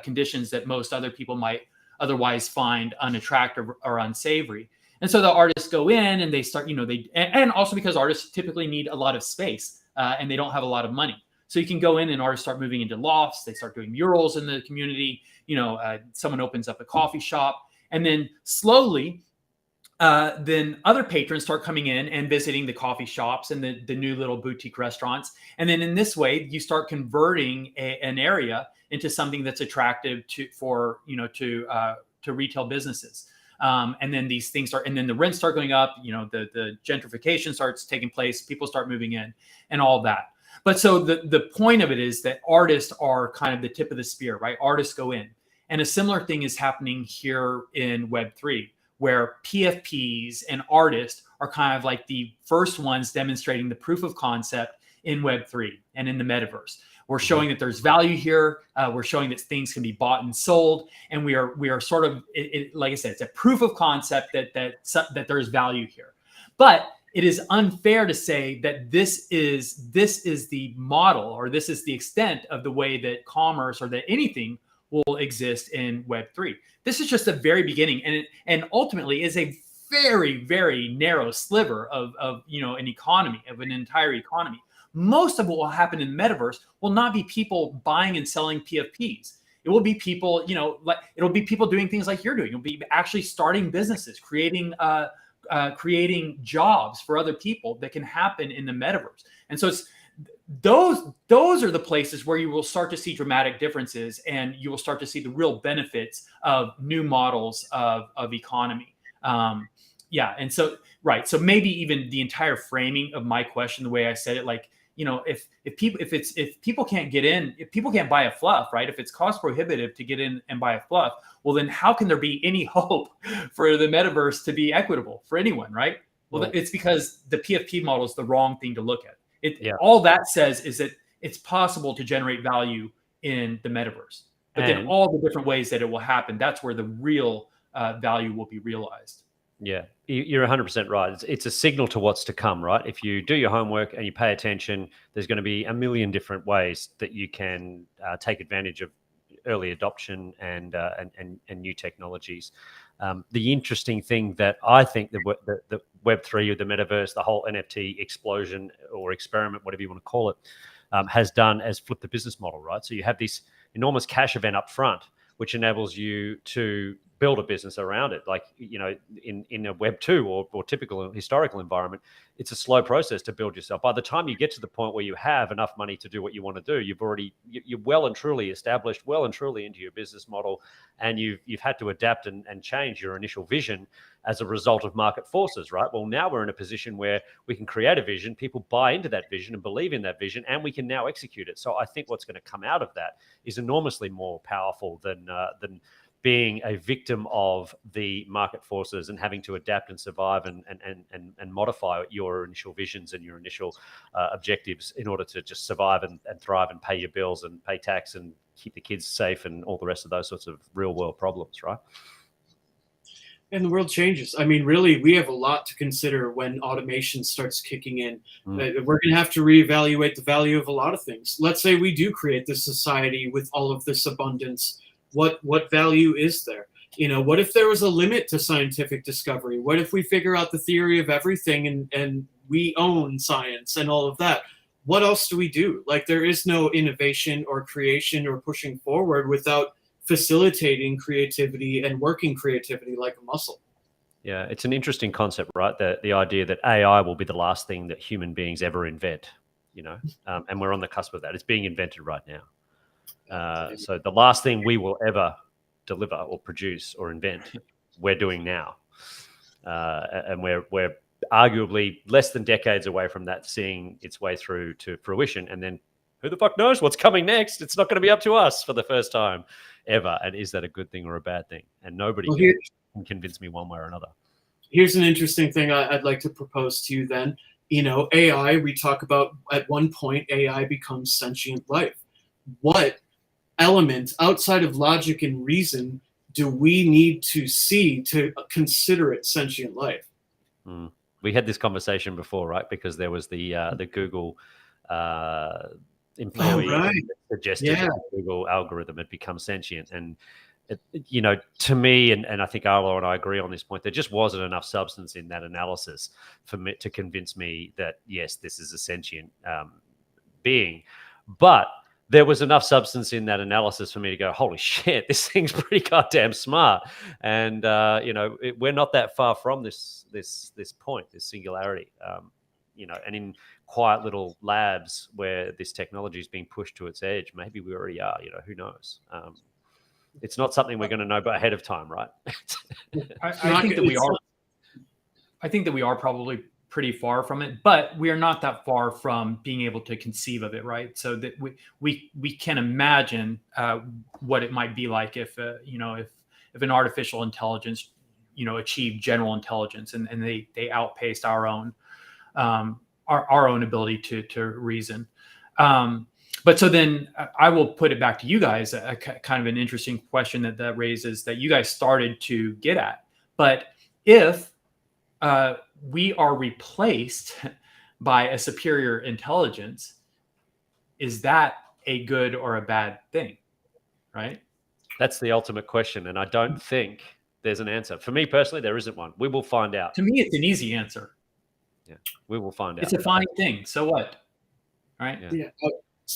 conditions that most other people might otherwise find unattractive or unsavory. And so the artists go in and they start, and also because artists typically need a lot of space and they don't have a lot of money. So you can go in and artists start moving into lofts. They start doing murals in the community. Someone opens up a coffee shop, and then slowly, then other patrons start coming in and visiting the coffee shops and the new little boutique restaurants. And then in this way, you start converting an area into something that's attractive to retail businesses. And then these things and then the rents start going up, the gentrification starts taking place, people start moving in and all that. But so the point of it is that artists are kind of the tip of the spear, right? Artists go in. And a similar thing is happening here in Web3, where PFPs and artists are kind of like the first ones demonstrating the proof of concept in Web3 and in the metaverse. We're showing that there's value here. We're showing that things can be bought and sold, and we are sort of, like I said, it's a proof of concept that there's value here. But it is unfair to say that this is the model, or this is the extent of the way that commerce or that anything will exist in Web3. This is just the very beginning, and ultimately is a very, very narrow sliver of an economy, of an entire economy. Most of what will happen in the metaverse will not be people buying and selling PFPs. It will be people, it'll be people doing things like you're doing. It'll be actually starting businesses, creating jobs for other people that can happen in the metaverse. And so it's those are the places where you will start to see dramatic differences, and you will start to see the real benefits of new models of economy. And so, right. So maybe even the entire framing of my question, the way I said it, like, if people can't get in, if people can't buy a fluff, right? If it's cost prohibitive to get in and buy a fluff, well, then how can there be any hope for the metaverse to be equitable for anyone, right? Well, it's because the PFP model is the wrong thing to look at. All that says is that it's possible to generate value in the metaverse, but then all the different ways that it will happen, that's where the real value will be realized. Yeah, you're 100% right. It's a signal to what's to come, right? If you do your homework and you pay attention, there's going to be a million different ways that you can take advantage of early adoption and new technologies. The interesting thing that I think the Web3 or the metaverse, the whole NFT explosion or experiment, whatever you want to call it, has done as flip the business model, right? So you have this enormous cash event up front, which enables you to build a business around it. Like, in a Web 2 or typical historical environment, it's a slow process to build yourself. By the time you get to the point where you have enough money to do what you want to do, you're well and truly established, well and truly into your business model, and you've had to adapt and change your initial vision as a result of market forces, right? Well, now we're in a position where we can create a vision, people buy into that vision and believe in that vision, and we can now execute it. So I think what's going to come out of that is enormously more powerful than being a victim of the market forces and having to adapt and survive and modify your initial visions and your initial objectives in order to just survive and thrive and pay your bills and pay tax and keep the kids safe and all the rest of those sorts of real world problems, right? And the world changes. I mean, really, we have a lot to consider when automation starts kicking in. We're going to have to reevaluate the value of a lot of things. Let's say we do create this society with all of this abundance. What value is there? What if there was a limit to scientific discovery? What if we figure out the theory of everything and we own science and all of that? What else do we do? Like, there is no innovation or creation or pushing forward without facilitating creativity and working creativity like a muscle. Yeah, it's an interesting concept, right? The idea that AI will be the last thing that human beings ever invent, and we're on the cusp of that. It's being invented right now. So the last thing we will ever deliver or produce or invent, we're doing now. And we're arguably less than decades away from that seeing its way through to fruition. And then who the fuck knows what's coming next? It's not going to be up to us for the first time ever. And is that a good thing or a bad thing? And nobody can convince me one way or another. Here's an interesting thing I'd like to propose to you then. AI, we talk about at one point, AI becomes sentient life. What element outside of logic and reason do we need to see to consider it sentient life? We had this conversation before, right? Because there was the Google employee that suggested that the Google algorithm had become sentient. And, to me, and I think Arlo and I agree on this point, there just wasn't enough substance in that analysis for me to convince me that, yes, this is a sentient being. But there was enough substance in that analysis for me to go, holy shit, this thing's pretty goddamn smart. And, we're not that far from this point, this singularity. And in quiet little labs where this technology is being pushed to its edge, maybe we already are, who knows? It's not something we're going to know ahead of time, right? I think that we are. I think that we are probably pretty far from it, but we are not that far from being able to conceive of it, right? So that we can imagine what it might be like if an artificial intelligence, achieved general intelligence and they outpaced our own ability to reason. But so then I will put it back to you guys, a kind of an interesting question that raises that you guys started to get at. But if we are replaced by a superior intelligence, is that a good or a bad thing, right? That's the ultimate question. And I don't think there's an answer. For me personally, there isn't one. We will find out. To me, it's an easy answer. Yeah, we will find out. It's a fine thing. So what? Right? Yeah.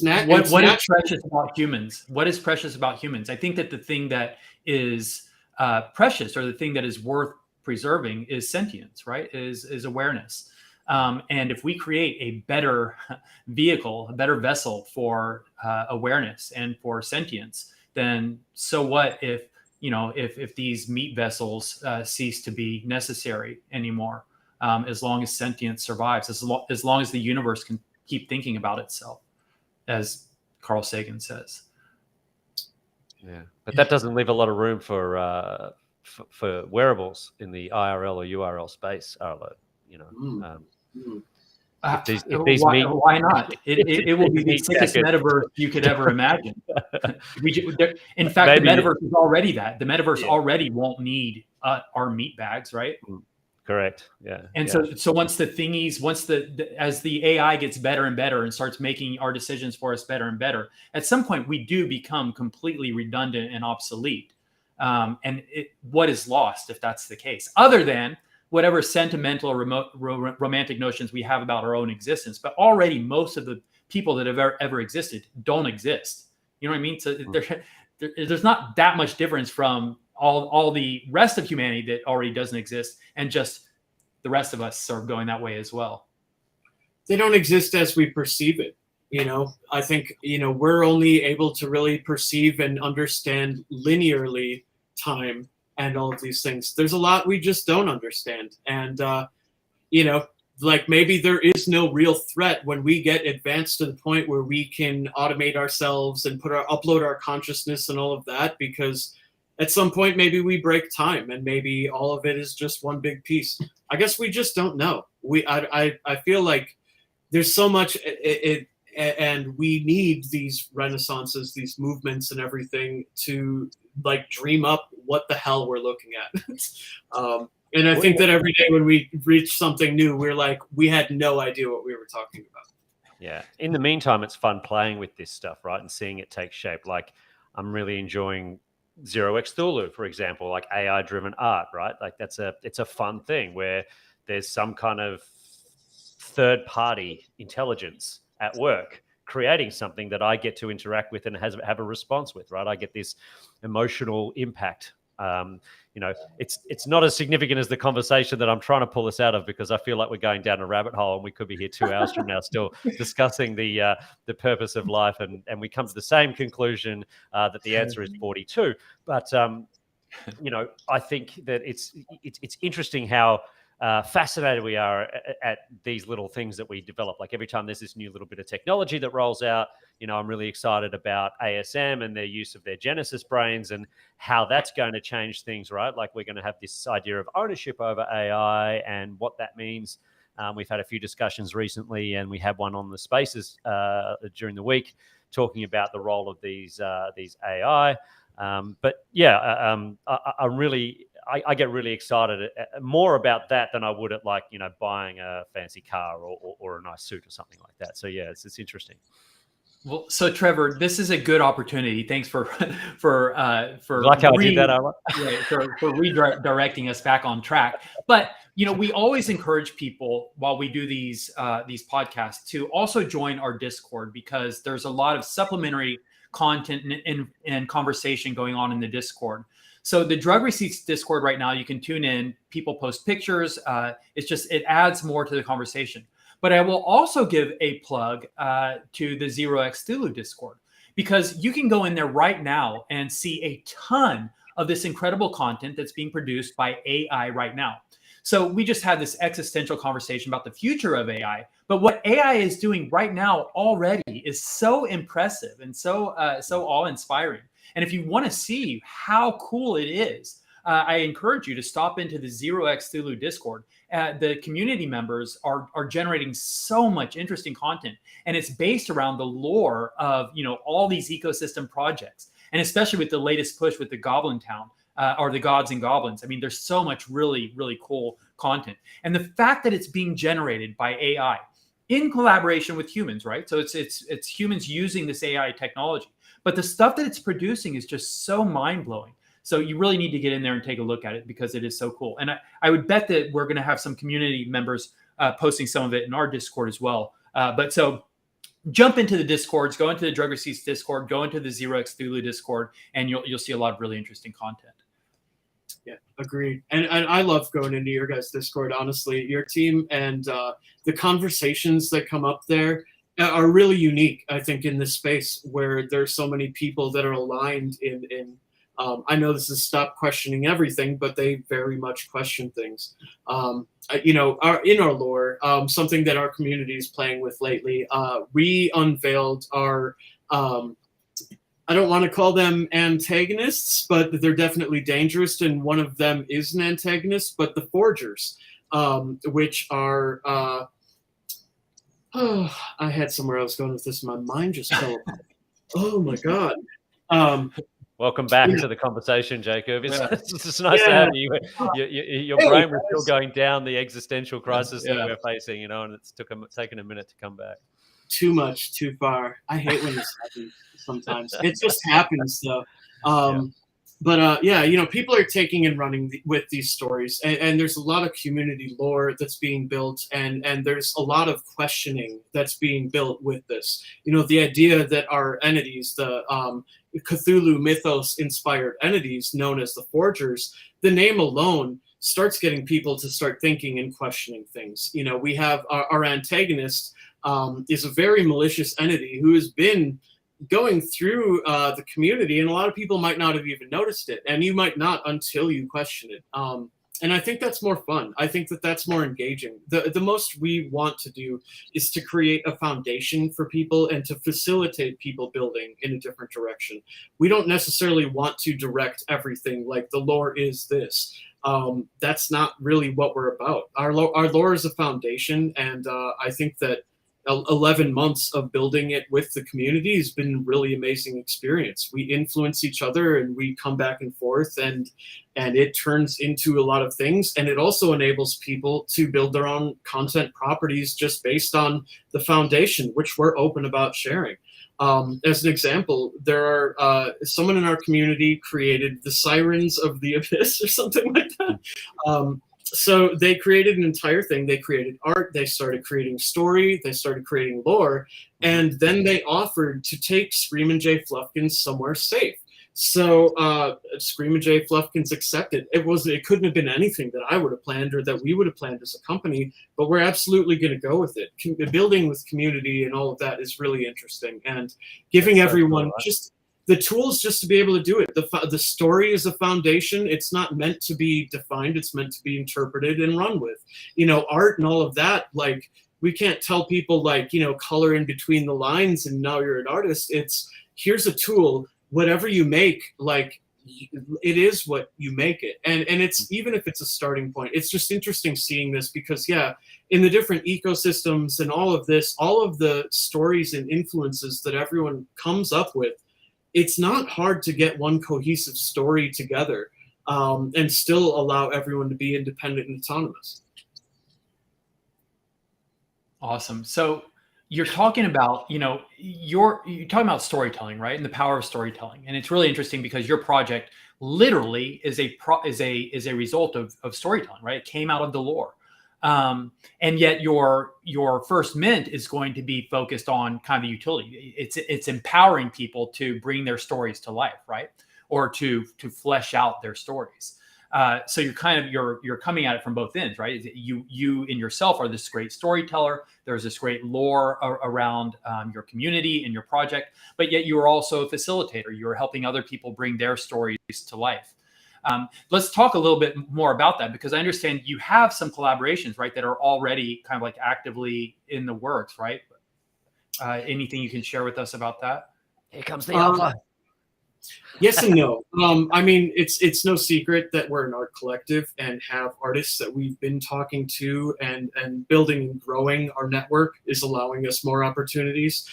What is precious about humans? What is precious about humans? I think that the thing that is precious, or the thing that is worth preserving, is sentience, right? Is awareness. And if we create a better vehicle, a better vessel for awareness and for sentience, then so what if these meat vessels cease to be necessary anymore? As long as sentience survives, as long as the universe can keep thinking about itself, as Carl Sagan says. Yeah, but that doesn't leave a lot of room for wearables in the IRL or URL space, Arlo. You know, Why not? It will be the sickest metaverse you could ever imagine. In fact, the metaverse is already that. The metaverse already won't need our meat bags, right? Correct. Yeah. And so once as the AI gets better and better and starts making our decisions for us better and better, at some point we do become completely redundant and obsolete. And what is lost if that's the case? Other than whatever sentimental or romantic notions we have about our own existence, but already most of the people that have ever existed don't exist. You know what I mean? So there's not that much difference from all the rest of humanity that already doesn't exist, and just the rest of us are going that way as well. They don't exist as we perceive it. You know, I think, you know, we're only able to really perceive and understand linearly time and all of these things. There's a lot we just don't understand. And, you know, like maybe there is no real threat when we get advanced to the point where we can automate ourselves and upload our consciousness and all of that, because at some point maybe we break time and maybe all of it is just one big piece. I guess we just don't know. I feel like there's so much and we need these renaissances, these movements and everything to like dream up what the hell we're looking at. And I think that every day when we reach something new, we're like, we had no idea what we were talking about. Yeah. In the meantime, it's fun playing with this stuff, right? And seeing it take shape. Like I'm really enjoying 0x Thulu, for example, like AI-driven art, right? Like it's a fun thing where there's some kind of third-party intelligence at work creating something that I get to interact with and have a response with, right? I get this emotional impact. You know, it's not as significant as the conversation that I'm trying to pull us out of, because I feel like we're going down a rabbit hole and we could be here 2 hours from now still discussing the purpose of life, and we come to the same conclusion that the answer is 42. But you know, I think that it's interesting how fascinated we are at these little things that we develop. Like every time there's this new little bit of technology that rolls out, you know, I'm really excited about ASM and their use of their Genesis brains and how that's going to change things, right? Like we're going to have this idea of ownership over AI and what that means. We've had a few discussions recently, and we had one on the Spaces during the week talking about the role of these AI. But yeah, I get really excited more about that than I would at, like, you know, buying a fancy car or a nice suit or something like that. So yeah, it's interesting. Well, so Trevor, this is a good opportunity. Thanks for like how I did that, Alan. for redirecting us back on track. But you know, we always encourage people while we do these podcasts to also join our Discord, because there's a lot of supplementary content and conversation going on in the Discord. So the Drug Receipts Discord right now, you can tune in. People post pictures. It adds more to the conversation. But I will also give a plug to the 0x Thulu Discord, because you can go in there right now and see a ton of this incredible content that's being produced by AI right now. So we just had this existential conversation about the future of AI, but what AI is doing right now already is so impressive and so awe-inspiring. And if you want to see how cool it is, I encourage you to stop into the 0x Thulu Discord. The community members are generating so much interesting content, and it's based around the lore of, you know, all these ecosystem projects, and especially with the latest push with the Goblin Town or the Gods and Goblins. I mean, there's so much really, really cool content, and the fact that it's being generated by AI in collaboration with humans, right? So it's humans using this AI technology, but the stuff that it's producing is just so mind-blowing. So you really need to get in there and take a look at it, because it is so cool. And I would bet that we're going to have some community members posting some of it in our Discord as well. But so jump into the Discords, go into the Drug Receipts Discord, go into the 0x Thulu Discord, and you'll see a lot of really interesting content. Yeah, agreed. And I love going into your guys' Discord, honestly. Your team and the conversations that come up there are really unique, I think, in this space where there's so many people that are aligned in I know this is stop questioning everything, but they very much question things. In our lore, something that our community is playing with lately, we unveiled our, I don't want to call them antagonists, but they're definitely dangerous, and one of them is an antagonist, but the Forgers, which are, I had somewhere I was going with this, my mind just fell apart. Oh my God. Welcome back to the conversation, Jacob. It's nice to have you. Your brain was still going down the existential crisis that we're facing, and it's taken a minute to come back. Too much, too far. I hate when this happens sometimes. It just happens, though. But people are taking and running with these stories, and there's a lot of community lore that's being built, and there's a lot of questioning that's being built with this. The idea that our entities, the Cthulhu mythos-inspired entities known as the Forgers, the name alone starts getting people to start thinking and questioning things. We have our antagonist is a very malicious entity who has been going through the community, and a lot of people might not have even noticed it, and you might not until you question it. And I think that's more fun. I think that that's more engaging. The most we want to do is to create a foundation for people and to facilitate people building in a different direction. We don't necessarily want to direct everything like the lore is this. That's not really what we're about. Our lore is a foundation, and I think that 11 months of building it with the community has been a really amazing experience. We influence each other, and we come back and forth, and it turns into a lot of things. And it also enables people to build their own content properties just based on the foundation, which we're open about sharing. As an example, there are someone in our community created the Sirens of the Abyss or something like that. So they created an entire thing. They created art. They started creating story. They started creating lore. And then they offered to take Screamin' Jay Fluffkins somewhere safe. So Screamin' Jay Fluffkins accepted. It couldn't have been anything that I would have planned or that we would have planned as a company, but we're absolutely going to go with it. Building with community and all of that is really interesting, and giving everyone just the tools just to be able to do it. The story is a foundation. It's not meant to be defined. It's meant to be interpreted and run with. Art and all of that, like, we can't tell people, like, color in between the lines and now you're an artist. It's, here's a tool. Whatever you make, like, it is what you make it. And it's, even if it's a starting point, it's just interesting seeing this because, in the different ecosystems and all of this, all of the stories and influences that everyone comes up with, it's not hard to get one cohesive story together and still allow everyone to be independent and autonomous. Awesome. So you're talking about, you're talking about storytelling, right? And the power of storytelling. And it's really interesting because your project literally is a result of storytelling, right? It came out of the lore. And yet your first mint is going to be focused on kind of the utility. It's empowering people to bring their stories to life, right? Or to flesh out their stories. So you're coming at it from both ends, right? You in yourself are this great storyteller. There's this great lore around your community and your project, but yet you are also a facilitator. You are helping other people bring their stories to life. Let's talk a little bit more about that, because I understand you have some collaborations, right, that are already kind of like actively in the works, right? Anything you can share with us about that? Here comes the alpha. Yes and no. I mean, it's no secret that we're an art collective and have artists that we've been talking to, and building and growing our network is allowing us more opportunities.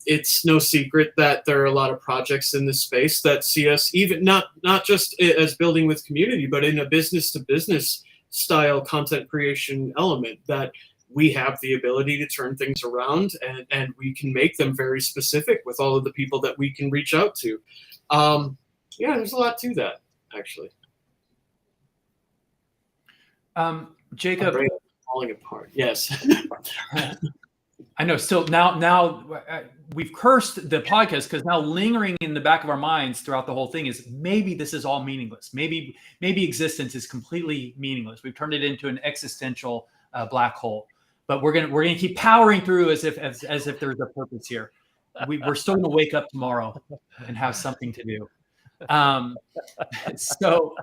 It's no secret that there are a lot of projects in this space that see us even not just as building with community, but in a business to business style content creation element, that we have the ability to turn things around, and we can make them very specific with all of the people that we can reach out to. There's a lot to that, actually. Jacob, falling apart. Yes. I know. Still, now we've cursed the podcast because now lingering in the back of our minds throughout the whole thing is maybe this is all meaningless. Maybe existence is completely meaningless. We've turned it into an existential black hole. But we're gonna keep powering through as if there's a purpose here. We're still gonna wake up tomorrow and have something to do. So,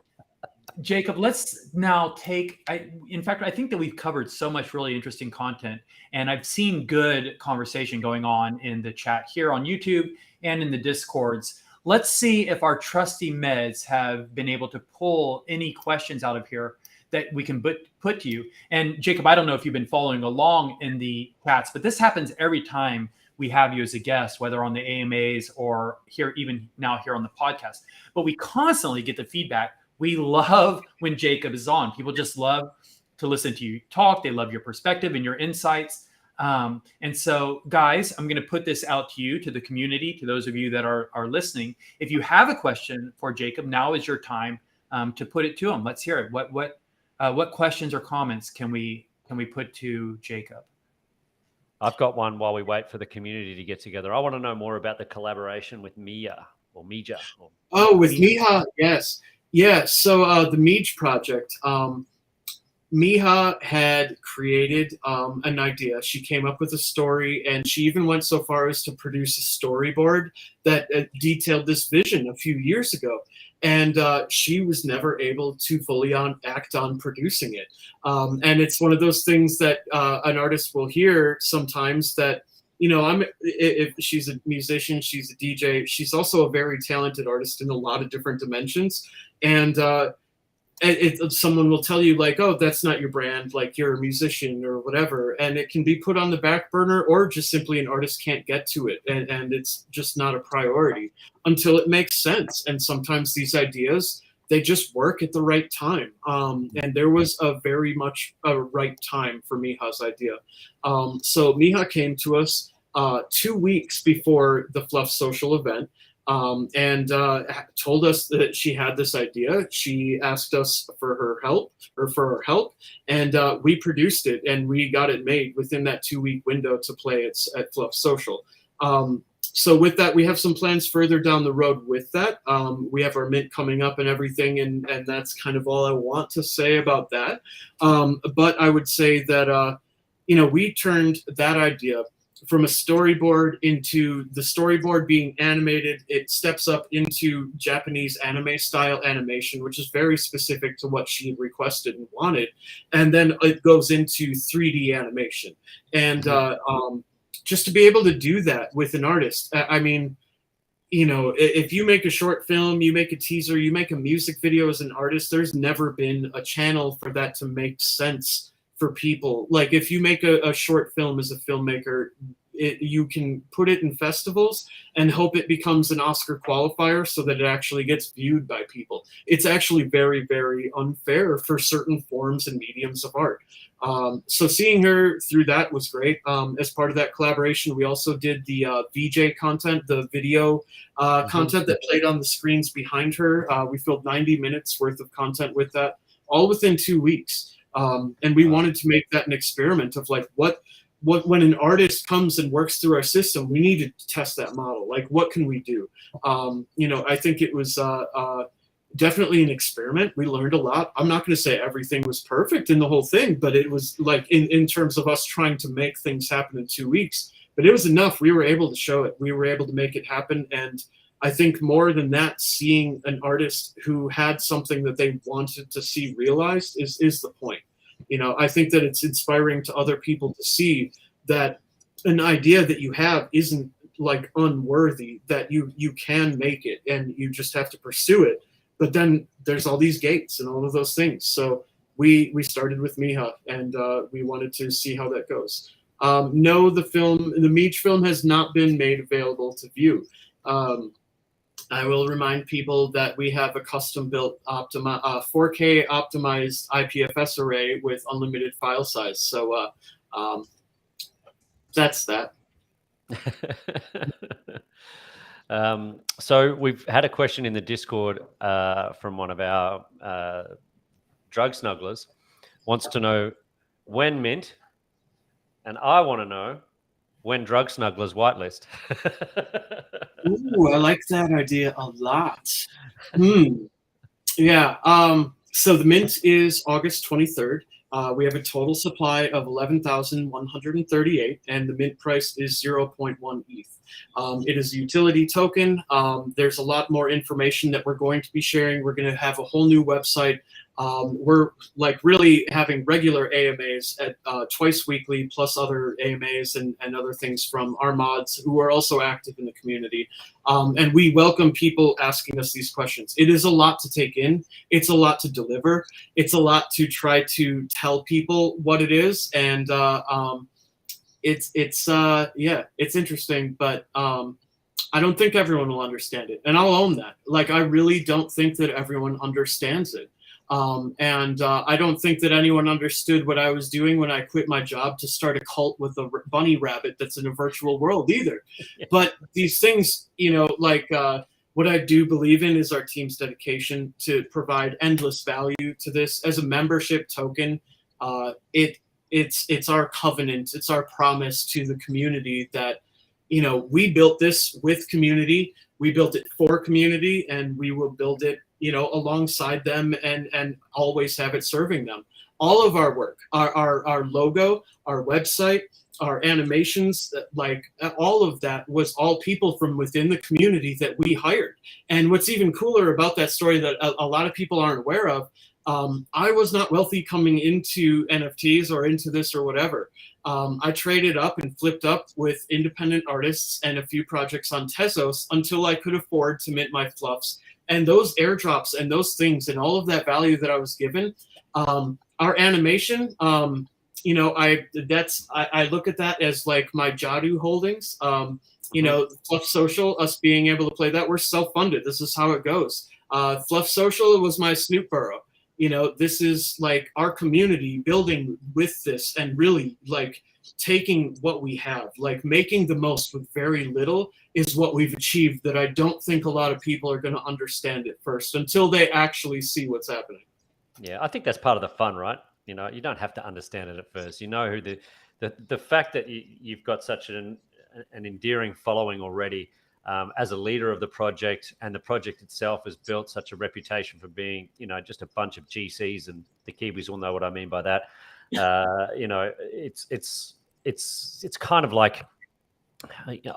Jacob, let's now in fact, I think that we've covered so much really interesting content, and I've seen good conversation going on in the chat here on YouTube and in the Discords. Let's see if our trusty meds have been able to pull any questions out of here that we can put to you. And Jacob, I don't know if you've been following along in the chats, but this happens every time we have you as a guest, whether on the AMAs or here, even now here on the podcast. But we constantly get the feedback. We love when Jacob is on. People just love to listen to you talk. They love your perspective and your insights. And so, guys, I'm going to put this out to you, to the community, to those of you that are listening. If you have a question for Jacob, now is your time to put it to him. Let's hear it. What questions or comments can we put to Jacob? I've got one while we wait for the community to get together. I want to know more about the collaboration with Mija. With Mija, yes. Yeah, so the Mija project, Mija had created an idea. She came up with a story, and she even went so far as to produce a storyboard that detailed this vision a few years ago. And she was never able to fully act on producing it. And it's one of those things that an artist will hear sometimes that, if she's a musician, she's a DJ, she's also a very talented artist in a lot of different dimensions. And someone will tell you like, oh, that's not your brand, like you're a musician or whatever. And it can be put on the back burner, or just simply an artist can't get to it. And it's just not a priority until it makes sense. And sometimes these ideas, they just work at the right time. And there was very much a right time for Mija's idea. So Mija came to us 2 weeks before the Fluff Social event. And told us that she had this idea. She asked us for our help, and we produced it, and we got it made within that 2-week window to play it at Fluff Social. So with that, we have some plans further down the road with that. We have our mint coming up and everything, and that's kind of all I want to say about that. But I would say that, we turned that idea from a storyboard into the storyboard being animated. It steps up into Japanese anime style animation, which is very specific to what she requested and wanted. And then it goes into 3D animation. And just to be able to do that with an artist, I mean, if you make a short film, you make a teaser, you make a music video as an artist, there's never been a channel for that to make sense for people. Like if you make a short film as a filmmaker, you can put it in festivals and hope it becomes an Oscar qualifier so that it actually gets viewed by people. It's actually very, very unfair for certain forms and mediums of art. So seeing her through that was great. As part of that collaboration, we also did the VJ content, the video content that played on the screens behind her. We filled 90 minutes worth of content with that, all within 2 weeks. And we wanted to make that an experiment of like, what when an artist comes and works through our system, we needed to test that model. Like, what can we do? I think it was definitely an experiment. We learned a lot. I'm not going to say everything was perfect in the whole thing, but it was like in terms of us trying to make things happen in 2 weeks. But it was enough. We were able to show it. We were able to make it happen. And I think more than that, seeing an artist who had something that they wanted to see realized is the point. I think that it's inspiring to other people to see that an idea that you have isn't like unworthy, that you can make it and you just have to pursue it. But then there's all these gates and all of those things. So we started with Mija, and we wanted to see how that goes. No, the Mija film has not been made available to view. I will remind people that we have a custom-built 4K optimized IPFS array with unlimited file size. So that's that. So we've had a question in the Discord from one of our drug snugglers. Wants to know when mint, and I want to know when drug snugglers whitelist. Ooh, I like that idea a lot. Yeah. So the mint is August 23rd. We have a total supply of 11,138, and the mint price is 0.1 ETH. It is a utility token. There's a lot more information that we're going to be sharing. We're going to have a whole new website. We're like really having regular AMAs at twice weekly, plus other AMAs and other things from our mods who are also active in the community. And we welcome people asking us these questions. It is a lot to take in. It's a lot to deliver. It's a lot to try to tell people what it is. And it's interesting, but I don't think everyone will understand it. And I'll own that. Like, I really don't think that everyone understands it. I don't think that anyone understood what I was doing when I quit my job to start a cult with a bunny rabbit that's in a virtual world either. But these things, like what I do believe in is our team's dedication to provide endless value to this as a membership token. It's our covenant. It's our promise to the community that, we built this with community. We built it for community, and we will build it alongside them and always have it serving them. All of our work, our logo, our website, our animations, like all of that was all people from within the community that we hired. And what's even cooler about that story that a lot of people aren't aware of, I was not wealthy coming into NFTs or into this or whatever. I traded up and flipped up with independent artists and a few projects on Tezos until I could afford to mint my fluffs. And those airdrops and those things and all of that value that I was given, our animation, I look at that as like my Jadu holdings. Fluff Social, us being able to play that, we're self-funded. This is how it goes. Fluff Social was my Snoop Burrow. This is like our community building with this and really like taking what we have, like making the most with very little is what we've achieved, that I don't think a lot of people are going to understand it first until they actually see what's happening. Yeah, I think that's part of the fun, right? You don't have to understand it at first. Who the fact that you've got such an endearing following already as a leader of the project, and the project itself has built such a reputation for being, just a bunch of GCs, and the Kiwis will know what I mean by that. It's kind of like,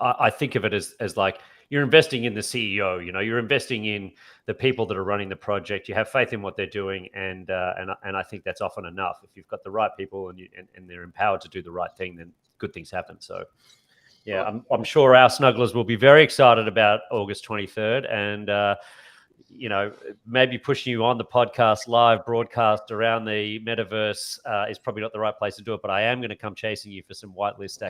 I think of it as like you're investing in the CEO. You're investing in the people that are running the project. You have faith in what they're doing, and I think that's often enough. If you've got the right people and they're empowered to do the right thing, then good things happen. So, yeah, I'm sure our snugglers will be very excited about August 23rd, and maybe pushing you on the podcast live broadcast around the metaverse is probably not the right place to do it. But I am going to come chasing you for some whitelist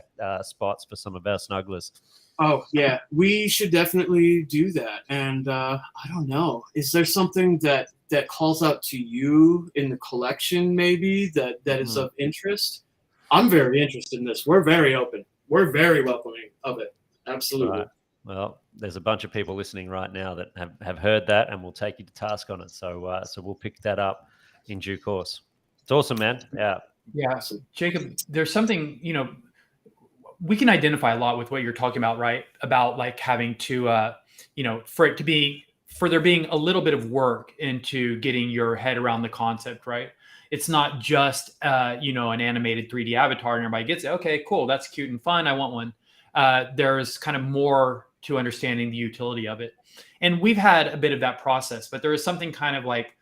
spots for some of our snugglers. Oh yeah, we should definitely do that. And I don't know, is there something that calls out to you in the collection maybe that is of interest? I'm very interested in this. We're very open. We're very welcoming of it. Absolutely. Right. Well, there's a bunch of people listening right now that have heard that, and we'll take you to task on it. So we'll pick that up in due course. It's awesome, man. Yeah. Yeah. Jacob, there's something, we can identify a lot with what you're talking about, right? About like having to, for there being a little bit of work into getting your head around the concept, right? It's not just, an animated 3D avatar and everybody gets it. Okay, cool. That's cute and fun. I want one. There's kind of more to understanding the utility of it. And we've had a bit of that process, but there is something kind of like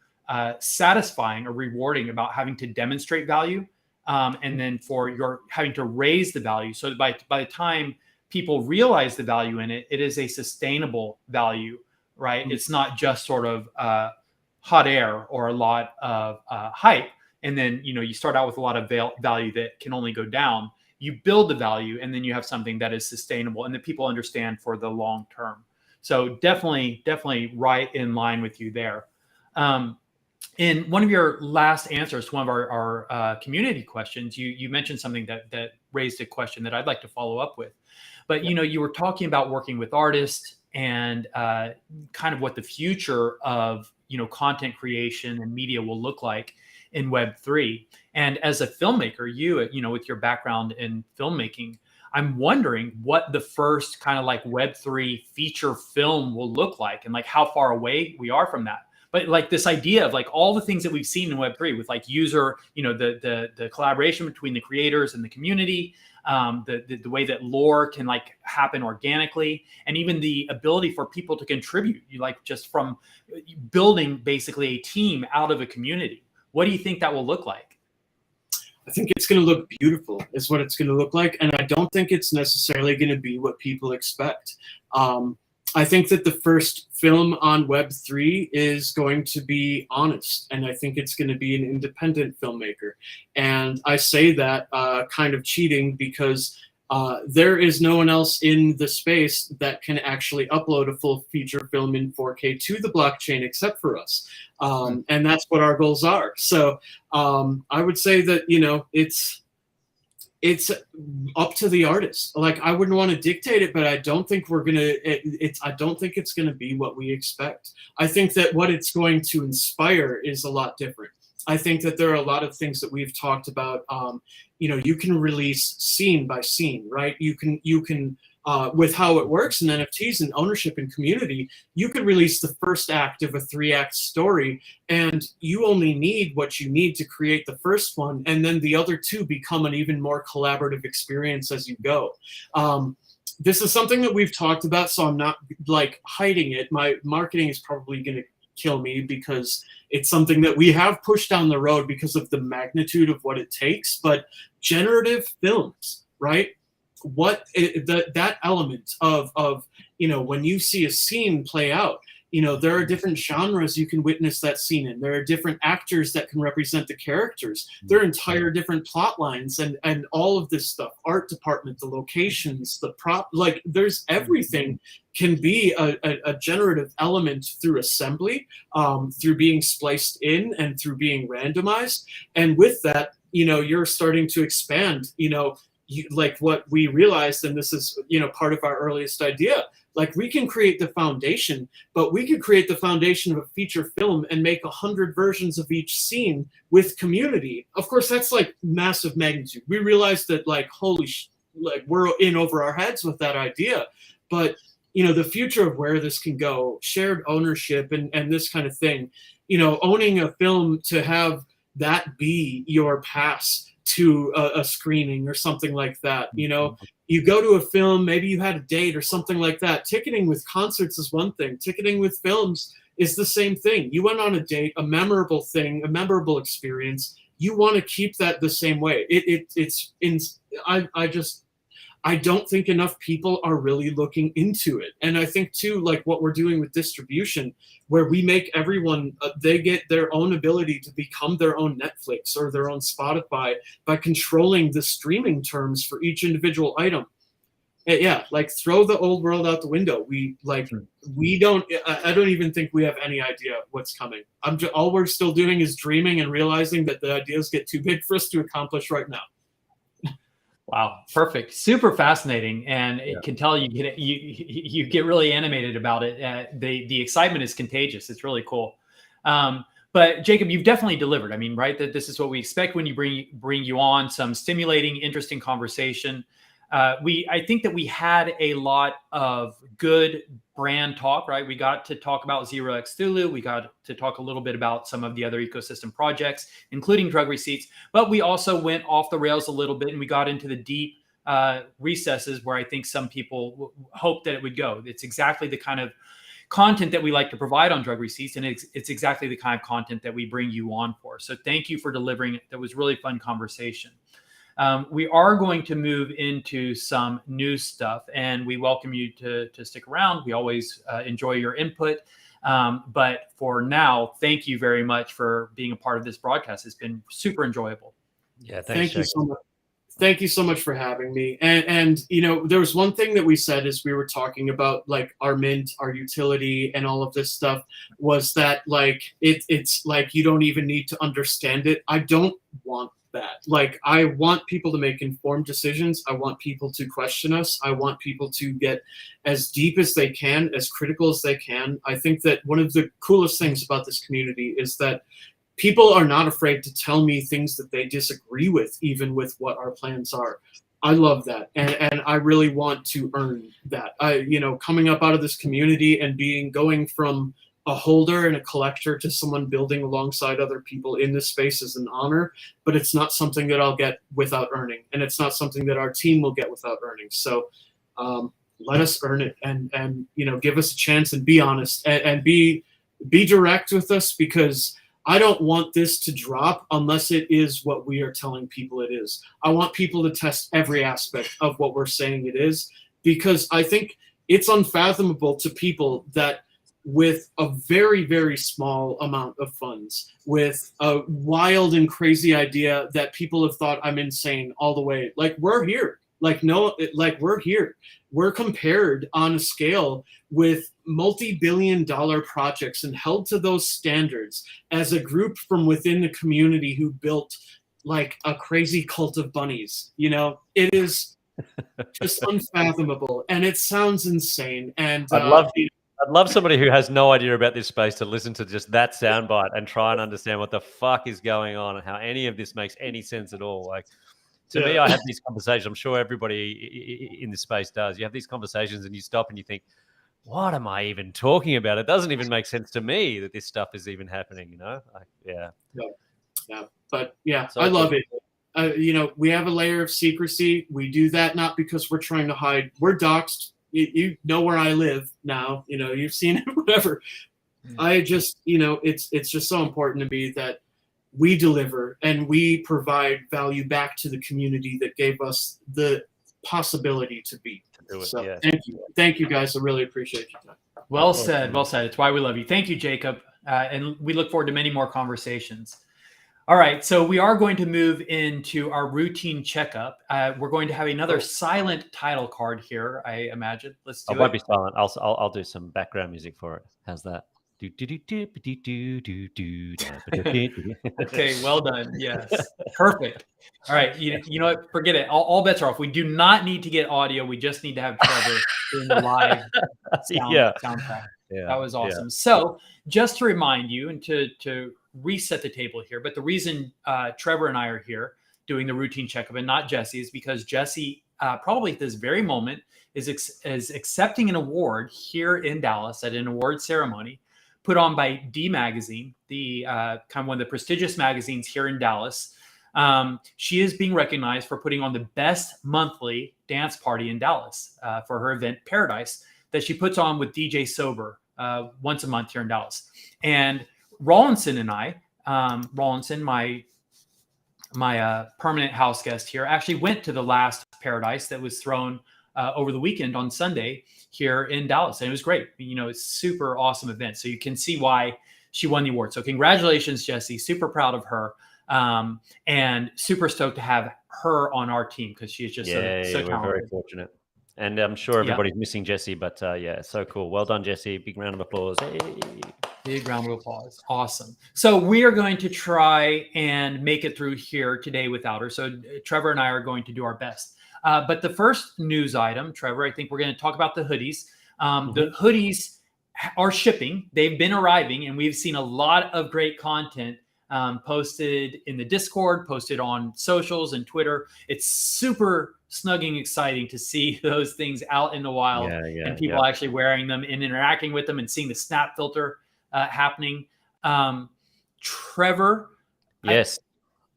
satisfying or rewarding about having to demonstrate value. And then for your having to raise the value. So by the time people realize the value in it, it is a sustainable value, right? Mm-hmm. It's not just sort of hot air or a lot of hype. And then, you start out with a lot of value that can only go down. You build the value, and then you have something that is sustainable and that people understand for the long term. So definitely right in line with you there. In one of your last answers to one of our community questions, you mentioned something that raised a question that I'd like to follow up with. But, you were talking about working with artists and kind of what the future of, content creation and media will look like in Web3. And as a filmmaker, you with your background in filmmaking, I'm wondering what the first kind of like Web3 feature film will look like, and like how far away we are from that. But like this idea of like all the things that we've seen in Web3 with like user, the collaboration between the creators and the community, the way that lore can like happen organically, and even the ability for people to contribute, like just from building basically a team out of a community. What do you think that will look like? I think it's going to look beautiful is what it's going to look like. And I don't think it's necessarily going to be what people expect. I think that the first film on Web3 is going to be honest. And I think it's going to be an independent filmmaker. And I say that kind of cheating because there is no one else in the space that can actually upload a full feature film in 4K to the blockchain except for us. And that's what our goals are. So I would say that, you know, it's up to the artist. Like, I wouldn't want to dictate it, but I don't think we're going to, I don't think it's going to be what we expect. I think that what it's going to inspire is a lot different. I think that there are a lot of things that we've talked about. You know, you can release scene by scene, right? You can with how it works in NFTs and ownership and community, you could release the first act of a 3-act story, and you only need what you need to create the first one, and then the other two become an even more collaborative experience as you go. This is something that we've talked about, so I'm not like hiding it. My marketing is probably going to kill me because it's something that we have pushed down the road because of the magnitude of what it takes. But generative films, right? That element of, you know, when you see a scene play out, you know, there are different genres you can witness that scene in. There are different actors that can represent the characters. There are entire different plot lines and all of this stuff, art department, the locations, the prop, like there's everything can be a generative element through assembly, through being spliced in and through being randomized. And with that, you know, you're starting to expand, you know, like what we realized, and this is, you know, part of our earliest idea, like we can create the foundation, but we could create the foundation of a feature film and make 100 versions of each scene with community. Of course, that's like massive magnitude. We realized that like, like we're in over our heads with that idea, but you know, the future of where this can go, shared ownership and this kind of thing, you know, owning a film to have that be your pass to a screening or something like that. You know, you go to a film, maybe you had a date or something like that. Ticketing with concerts is one thing. Ticketing with films is the same thing. You went on a date, a memorable thing, a memorable experience. You want to keep that the same way. I don't think enough people are really looking into it. And I think too, like what we're doing with distribution, where we make everyone, they get their own ability to become their own Netflix or their own Spotify by controlling the streaming terms for each individual item. And yeah, like throw the old world out the window. I don't even think we have any idea what's coming. All we're still doing is dreaming and realizing that the ideas get too big for us to accomplish right now. Wow, perfect, super fascinating, and it can tell you get really animated about it. The excitement is contagious. It's really cool. But Jacob, you've definitely delivered. I mean, right? That this is what we expect when you bring you on, some stimulating, interesting conversation. I think that we had a lot of good brand talk, right? We got to talk about 0x Thulu. We got to talk a little bit about some of the other ecosystem projects, including drug receipts. But we also went off the rails a little bit and we got into the deep recesses where I think some people hoped that it would go. It's exactly the kind of content that we like to provide on drug receipts. And it's exactly the kind of content that we bring you on for. So thank you for delivering. That was really fun conversation. We are going to move into some new stuff, and we welcome you to stick around. We always enjoy your input. But for now, thank you very much for being a part of this broadcast. It's been super enjoyable. Yeah, thank you so much. Thank you so much for having me. And you know, there was one thing that we said as we were talking about like our mint, our utility, and all of this stuff was that like it's like you don't even need to understand it. I don't want that. Like, I want people to make informed decisions. I want people to question us. I want people to get as deep as they can, as critical as they can. I think that one of the coolest things about this community is that people are not afraid to tell me things that they disagree with, even with what our plans are. I love that. And I really want to earn that. You know, coming up out of this community and going from a holder and a collector to someone building alongside other people in this space is an honor, but it's not something that I'll get without earning, and it's not something that our team will get without earning. So let us earn it, and give us a chance, and be honest, and be direct with us, because I don't want this to drop unless it is what we are telling people it is. I want people to test every aspect of what we're saying it is, because I think it's unfathomable to people that with a very, very small amount of funds, with a wild and crazy idea that people have thought I'm insane all the way. Like, we're here. We're here. We're compared on a scale with multi-billion-dollar projects and held to those standards as a group from within the community who built like a crazy cult of bunnies. It is just unfathomable, and it sounds insane. And I'd love somebody who has no idea about this space to listen to just that soundbite and try and understand what the fuck is going on and how any of this makes any sense at all. Like, to me, I have these conversations. I'm sure everybody in this space does. You have these conversations and you stop and you think, what am I even talking about? It doesn't even make sense to me that this stuff is even happening, Yeah. But yeah, So I love it. We have a layer of secrecy. We do that not because we're trying to hide. We're doxxed. You know where I live now. You've seen it, whatever. I just, it's just so important to me that we deliver and we provide value back to the community that gave us the possibility to be. So thank you guys. I really appreciate you. Well said. It's why we love you. Thank you, Jacob. And we look forward to many more conversations. All right, so we are going to move into our routine checkup. We're going to have another silent title card here, I imagine. Let's do it. I won't be silent. I'll do some background music for it. How's that? Okay, well done. Yes, perfect. All right, you know what? Forget it. All bets are off. We do not need to get audio. We just need to have Trevor doing the live soundtrack. Yeah, that was awesome. So just to remind you and to reset the table here, but the reason Trevor and I are here doing the routine checkup and not Jesse is because Jesse probably at this very moment is accepting an award here in Dallas at an award ceremony put on by D Magazine, the kind of one of the prestigious magazines here in Dallas. She is being recognized for putting on the best monthly dance party in Dallas for her event Paradise that she puts on with DJ Sober once a month here in Dallas. And Rawlinson and I, my permanent house guest here, actually went to the last Paradise that was thrown over the weekend on Sunday here in Dallas. And it was great. It's super awesome event. So you can see why she won the award. So congratulations, Jesse. Super proud of her. And super stoked to have her on our team because she is just so talented. We're very fortunate. And I'm sure everybody's missing Jesse, but so cool. Well done, Jesse. Big round of applause. Hey. Big round of applause. Awesome. So we are going to try and make it through here today without her. So Trevor and I are going to do our best. But the first news item, Trevor, I think we're going to talk about the hoodies. The hoodies are shipping. They've been arriving, and we've seen a lot of great content posted in the Discord, posted on socials and Twitter. It's super snugging exciting to see those things out in the wild and people actually wearing them and interacting with them and seeing the snap filter happening. Trevor. Yes.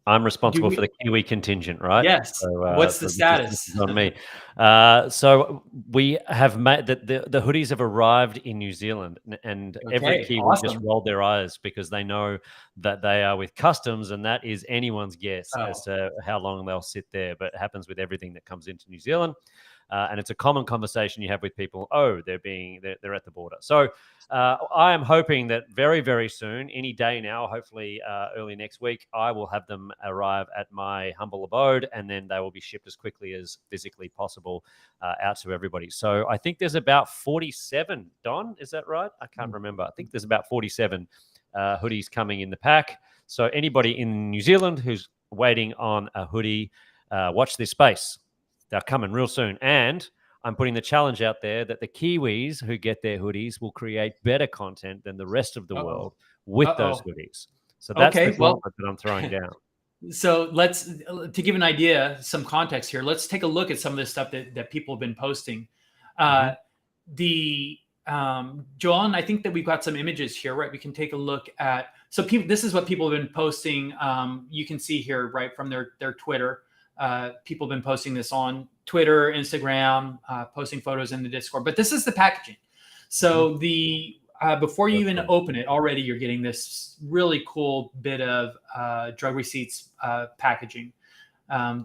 I'm responsible for the Kiwi contingent, right? Yes. So, what's the status? This is on me. So we have made the hoodies have arrived in New Zealand, and every Kiwi just rolled their eyes because they know that they are with customs, and that is anyone's guess as to how long they'll sit there. But it happens with everything that comes into New Zealand. And it's a common conversation you have with people. Oh, they're at the border. So I am hoping that very, very soon, any day now, hopefully early next week, I will have them arrive at my humble abode, and then they will be shipped as quickly as physically possible out to everybody. So I think there's about 47. Don, is that right? I can't remember. I think there's about 47 hoodies coming in the pack. So anybody in New Zealand who's waiting on a hoodie, watch this space. They're coming real soon. And I'm putting the challenge out there that the Kiwis who get their hoodies will create better content than the rest of the world with those hoodies. So that's the gauntlet that I'm throwing down. So to give an idea, some context here, let's take a look at some of this stuff that people have been posting. The Joel, I think that we've got some images here, right? We can take a look at. So people, this is what people have been posting. You can see here, right, from their Twitter. People have been posting this on Twitter, Instagram, posting photos in the Discord. But this is the packaging. So the before you even open it, already you're getting this really cool bit of drug receipts packaging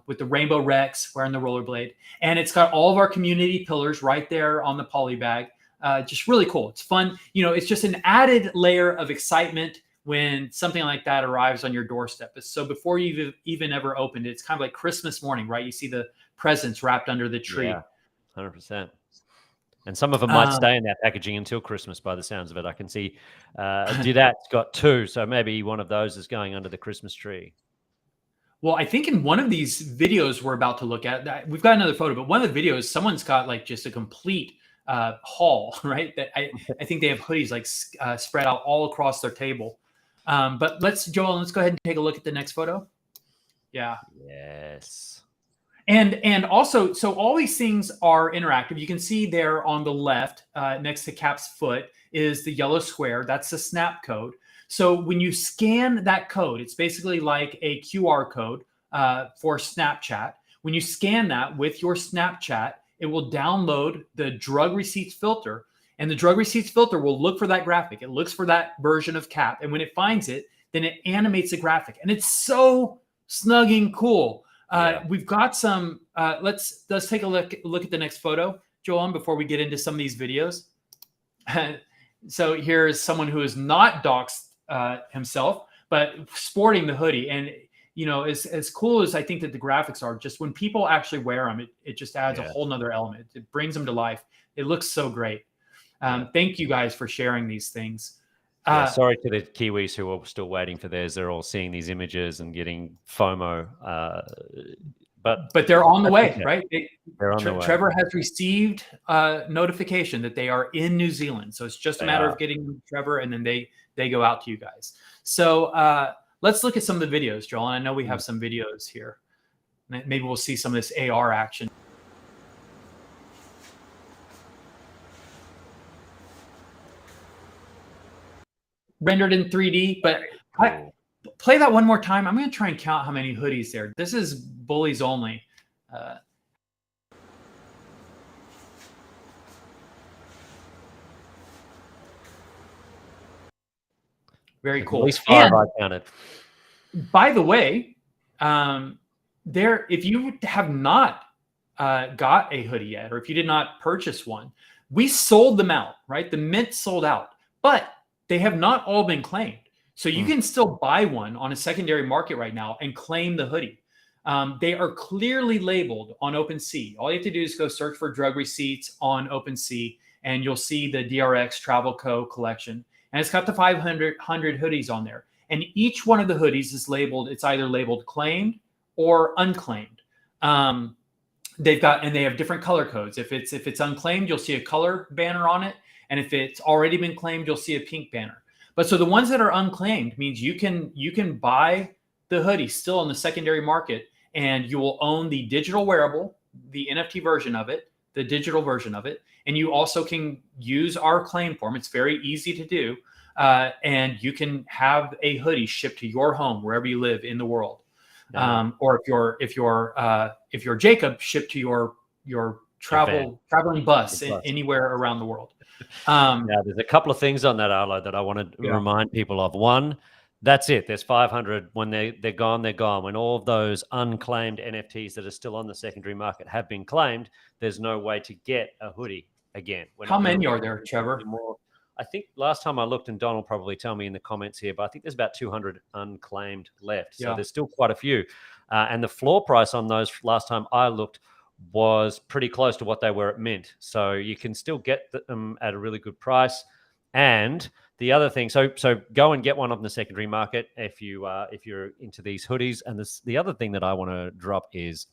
with the rainbow Rex wearing the rollerblade. And it's got all of our community pillars right there on the poly bag. Just really cool. It's fun. You know, it's just an added layer of excitement when something like that arrives on your doorstep. So before you've even ever opened it, it's kind of like Christmas morning, right? You see the presents wrapped under the tree. Yeah, 100%. And some of them might stay in that packaging until Christmas by the sounds of it. I can see Didat's got 2, so maybe one of those is going under the Christmas tree. Well, I think in one of these videos we're about to look at, we've got another photo, but one of the videos, someone's got like just a complete haul, right? That I think they have hoodies like spread out all across their table. But Joel, let's go ahead and take a look at the next photo. Yeah. Yes. And also, so all these things are interactive. You can see there on the left, next to Cap's foot, is the yellow square. That's the snap code. So when you scan that code, it's basically like a QR code for Snapchat. When you scan that with your Snapchat, it will download the drug receipts filter. And the drug receipts filter will look for that graphic. It looks for that version of Cap. And when it finds it, then it animates a graphic. And it's so snugging cool. We've got some, let's take a look at the next photo, Joel, before we get into some of these videos. So here's someone who is not doxed himself, but sporting the hoodie. And, you know, as cool as I think that the graphics are, just when people actually wear them, it just adds a whole nother element. It brings them to life. It looks so great. Thank you guys for sharing these things. Sorry to the Kiwis who are still waiting for theirs. They're all seeing these images and getting FOMO. But they're on the way, right? They're on the way. Trevor has received notification that they are in New Zealand. So it's just a matter of getting Trevor, and then they go out to you guys. So let's look at some of the videos, Joel. And I know we have some videos here. Maybe we'll see some of this AR action. Rendered in 3D, but play that one more time. I'm going to try and count how many hoodies there. This is bullies only. Very cool. At least 5 I counted. By the way, if you have not got a hoodie yet, or if you did not purchase one, we sold them out, right? The mint sold out, but they have not all been claimed. So you can still buy one on a secondary market right now and claim the hoodie. They are clearly labeled on OpenSea. All you have to do is go search for drug receipts on OpenSea, and you'll see the DRX Travel Co. collection. And it's got the 500 hoodies on there. And each one of the hoodies is labeled, it's either labeled claimed or unclaimed. They have different color codes. If it's unclaimed, you'll see a color banner on it. And if it's already been claimed, you'll see a pink banner. But so the ones that are unclaimed means you can buy the hoodie still on the secondary market, and you will own the digital wearable, the NFT version of it, the digital version of it. And you also can use our claim form. It's very easy to do. And you can have a hoodie shipped to your home wherever you live in the world. Or if you're Jacob, shipped to your traveling bus anywhere around the world. There's a couple of things on that, Arlo, that I want to remind people of. One, that's it. There's 500. When they're gone, they're gone. When all of those unclaimed NFTs that are still on the secondary market have been claimed, there's no way to get a hoodie again. How many are there, Trevor? I think last time I looked, and Don will probably tell me in the comments here, but I think there's about 200 unclaimed left. So there's still quite a few. And the floor price on those last time I looked was pretty close to what they were at mint. So you can still get them at a really good price. And the other thing, so go and get one on the secondary market if you're into these hoodies. And the other thing that I want to drop is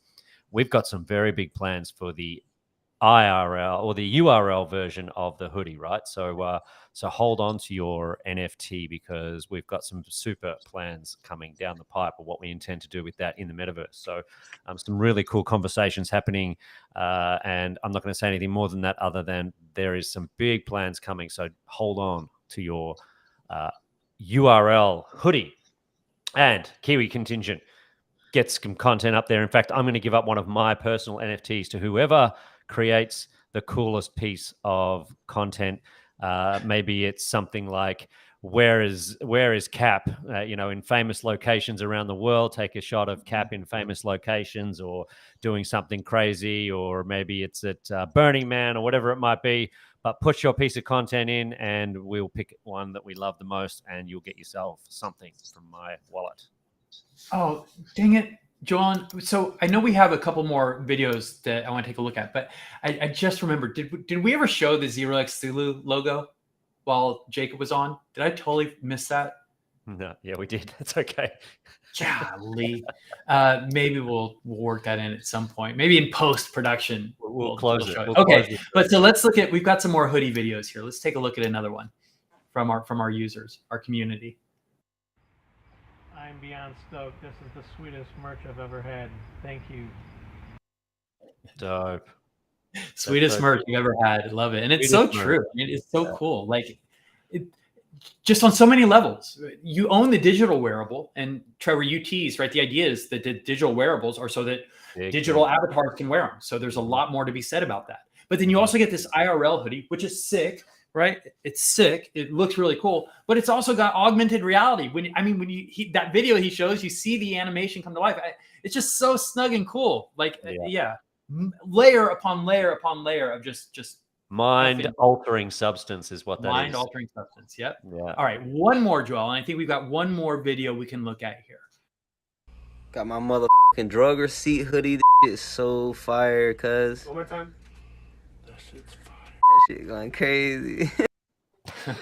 we've got some very big plans for the IRL or the URL version of the hoodie, right? So hold on to your NFT because we've got some super plans coming down the pipe of what we intend to do with that in the metaverse. So some really cool conversations happening, and I'm not going to say anything more than that other than there is some big plans coming. So hold on to your URL hoodie. And Kiwi Contingent, get some content up there. In fact, I'm going to give up one of my personal NFTs to whoever creates the coolest piece of content. Maybe it's something like where is Cap? In famous locations around the world. Take a shot of Cap in famous locations, or doing something crazy, or maybe it's at Burning Man or whatever it might be. But put your piece of content in, and we'll pick one that we love the most, and you'll get yourself something from my wallet. Oh, dang it, John. So I know we have a couple more videos that I want to take a look at, but I just remembered, did we ever show the Zero X Zulu logo while Jacob was on? Did I totally miss that? No, yeah, we did. That's okay. Golly. Maybe we'll work that in at some point. Maybe in post-production. We'll close it. Okay, but so let's look at, we've got some more hoodie videos here. Let's take a look at another one from our users, our community. I'm beyond stoked. This is the sweetest merch I've ever had. Thank you. Dope. Sweetest merch you've ever had. I love it. And it's so true. I mean, it's so cool. Like, just on so many levels. You own the digital wearable, and Trevor, you teased, right? The idea is that the digital wearables are so that digital avatars can wear them. So there's a lot more to be said about that. But then you also get this IRL hoodie, which is sick, right? It's sick. It looks really cool, but it's also got augmented reality. That video he shows, you see the animation come to life. It's just so snug and cool. Like, layer upon layer upon layer of just mind-altering substance is what that is. Mind-altering substance. Yep. Yeah. All right, one more, Joel, and I think we've got one more video we can look at here. Got my motherfucking drug receipt hoodie. This shit so fire, cuz. One more time. That shit going crazy. I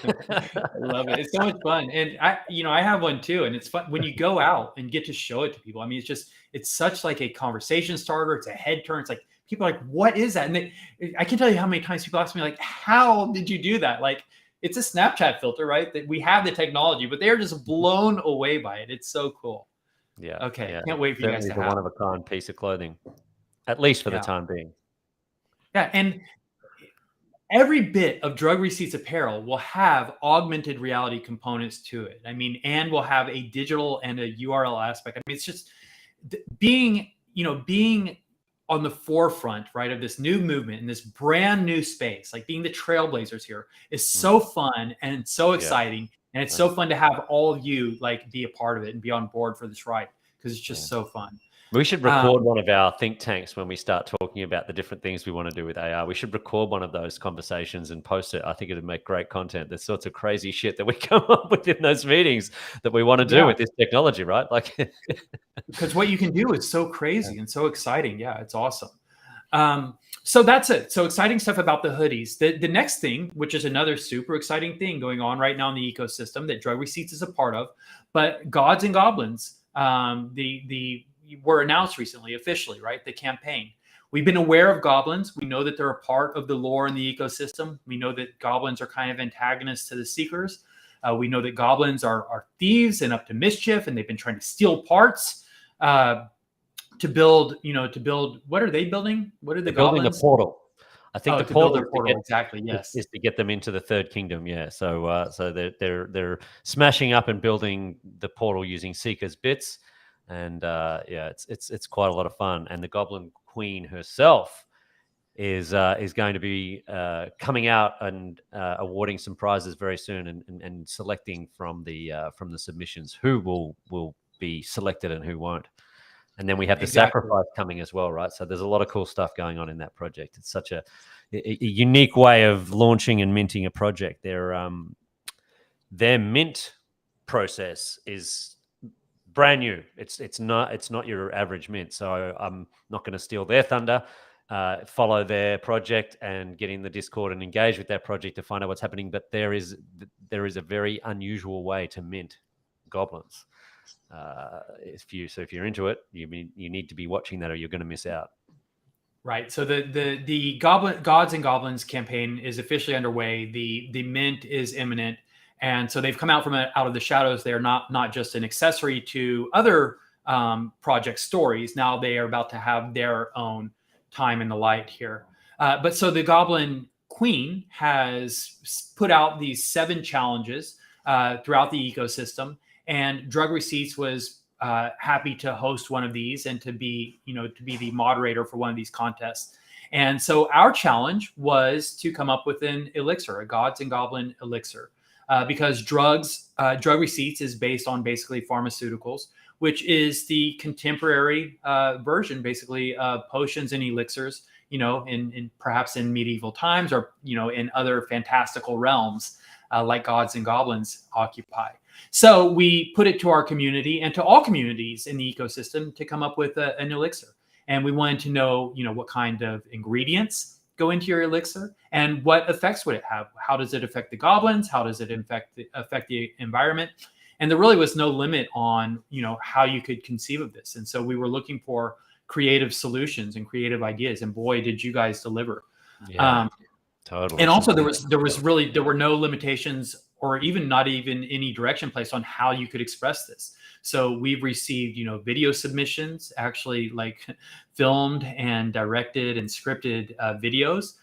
love it. It's so much fun. And I have one too. And it's fun when you go out and get to show it to people. I mean, it's such like a conversation starter. It's a head turn. It's like, people are like, what is that? And I can tell you how many times people ask me, like, how did you do that? Like, it's a Snapchat filter, right? That we have the technology, but they're just blown away by it. It's so cool. Yeah. Okay. Yeah. Can't wait for you guys to have one of a kind piece of clothing, at least for the time being. Yeah. And every bit of Drug Receipts apparel will have augmented reality components to it. I mean, and will have a digital and a URL aspect. I mean, it's just being on the forefront, right, of this new movement in this brand new space, like being the trailblazers here, is so fun and so exciting. And it's so fun to have all of you like be a part of it and be on board for this ride, because it's just so fun. We should record one of our think tanks when we start talking about the different things we want to do with AR. We should record one of those conversations and post it. I think it'd make great content. There's sorts of crazy shit that we come up with in those meetings that we want to do with this technology, right? Like, because what you can do is so crazy and so exciting. Yeah, it's awesome. So that's it. So exciting stuff about the hoodies. The next thing, which is another super exciting thing going on right now in the ecosystem that Drug Receipts is a part of, but Gods and Goblins, were announced recently, officially, right? The campaign. We've been aware of goblins. We know that they're a part of the lore in the ecosystem. We know that goblins are kind of antagonists to the Seekers. We know that goblins are thieves and up to mischief, and they've been trying to steal parts to build. What are they building? What are the goblins? Building a portal. I think the portal, exactly. Yes, is to get them into the third kingdom. Yeah. So they're smashing up and building the portal using Seekers bits. And it's quite a lot of fun. And the Goblin Queen herself is going to be coming out and awarding some prizes very soon, and selecting from the submissions who will be selected and who won't. And then we have the sacrifice coming as well, right? So there's a lot of cool stuff going on in that project. It's such a unique way of launching and minting a project. Their mint process is brand new. It's not your average mint. So I'm not going to steal their thunder. Follow their project and get in the Discord and engage with that project to find out what's happening. But there is a very unusual way to mint goblins. If you're into it, you need to be watching that, or you're going to miss out. Right. So the Gods and Goblins campaign is officially underway. The mint is imminent, and so they've come out out of the shadows. They're not just an accessory to other project stories. Now they are about to have their own time in the light here. But so the Goblin Queen has put out these 7 challenges throughout the ecosystem, and Drug Receipts was happy to host one of these and to be the moderator for one of these contests. And so our challenge was to come up with an elixir, a Gods and Goblin elixir, because drug receipts is based on basically pharmaceuticals, which is the contemporary version, basically, of potions and elixirs, in perhaps in medieval times, or in other fantastical realms like Gods and Goblins occupy. So we put it to our community and to all communities in the ecosystem to come up with an elixir. And we wanted to know, what kind of ingredients go into your elixir and what effects would it have? How does it affect the goblins? How does it affect the environment? And there really was no limit on, how you could conceive of this. And so we were looking for creative solutions and creative ideas. And boy, did you guys deliver. Yeah, totally. And also there were no limitations or not even any direction placed on how you could express this. So we've received, video submissions, actually like filmed and directed and scripted videos.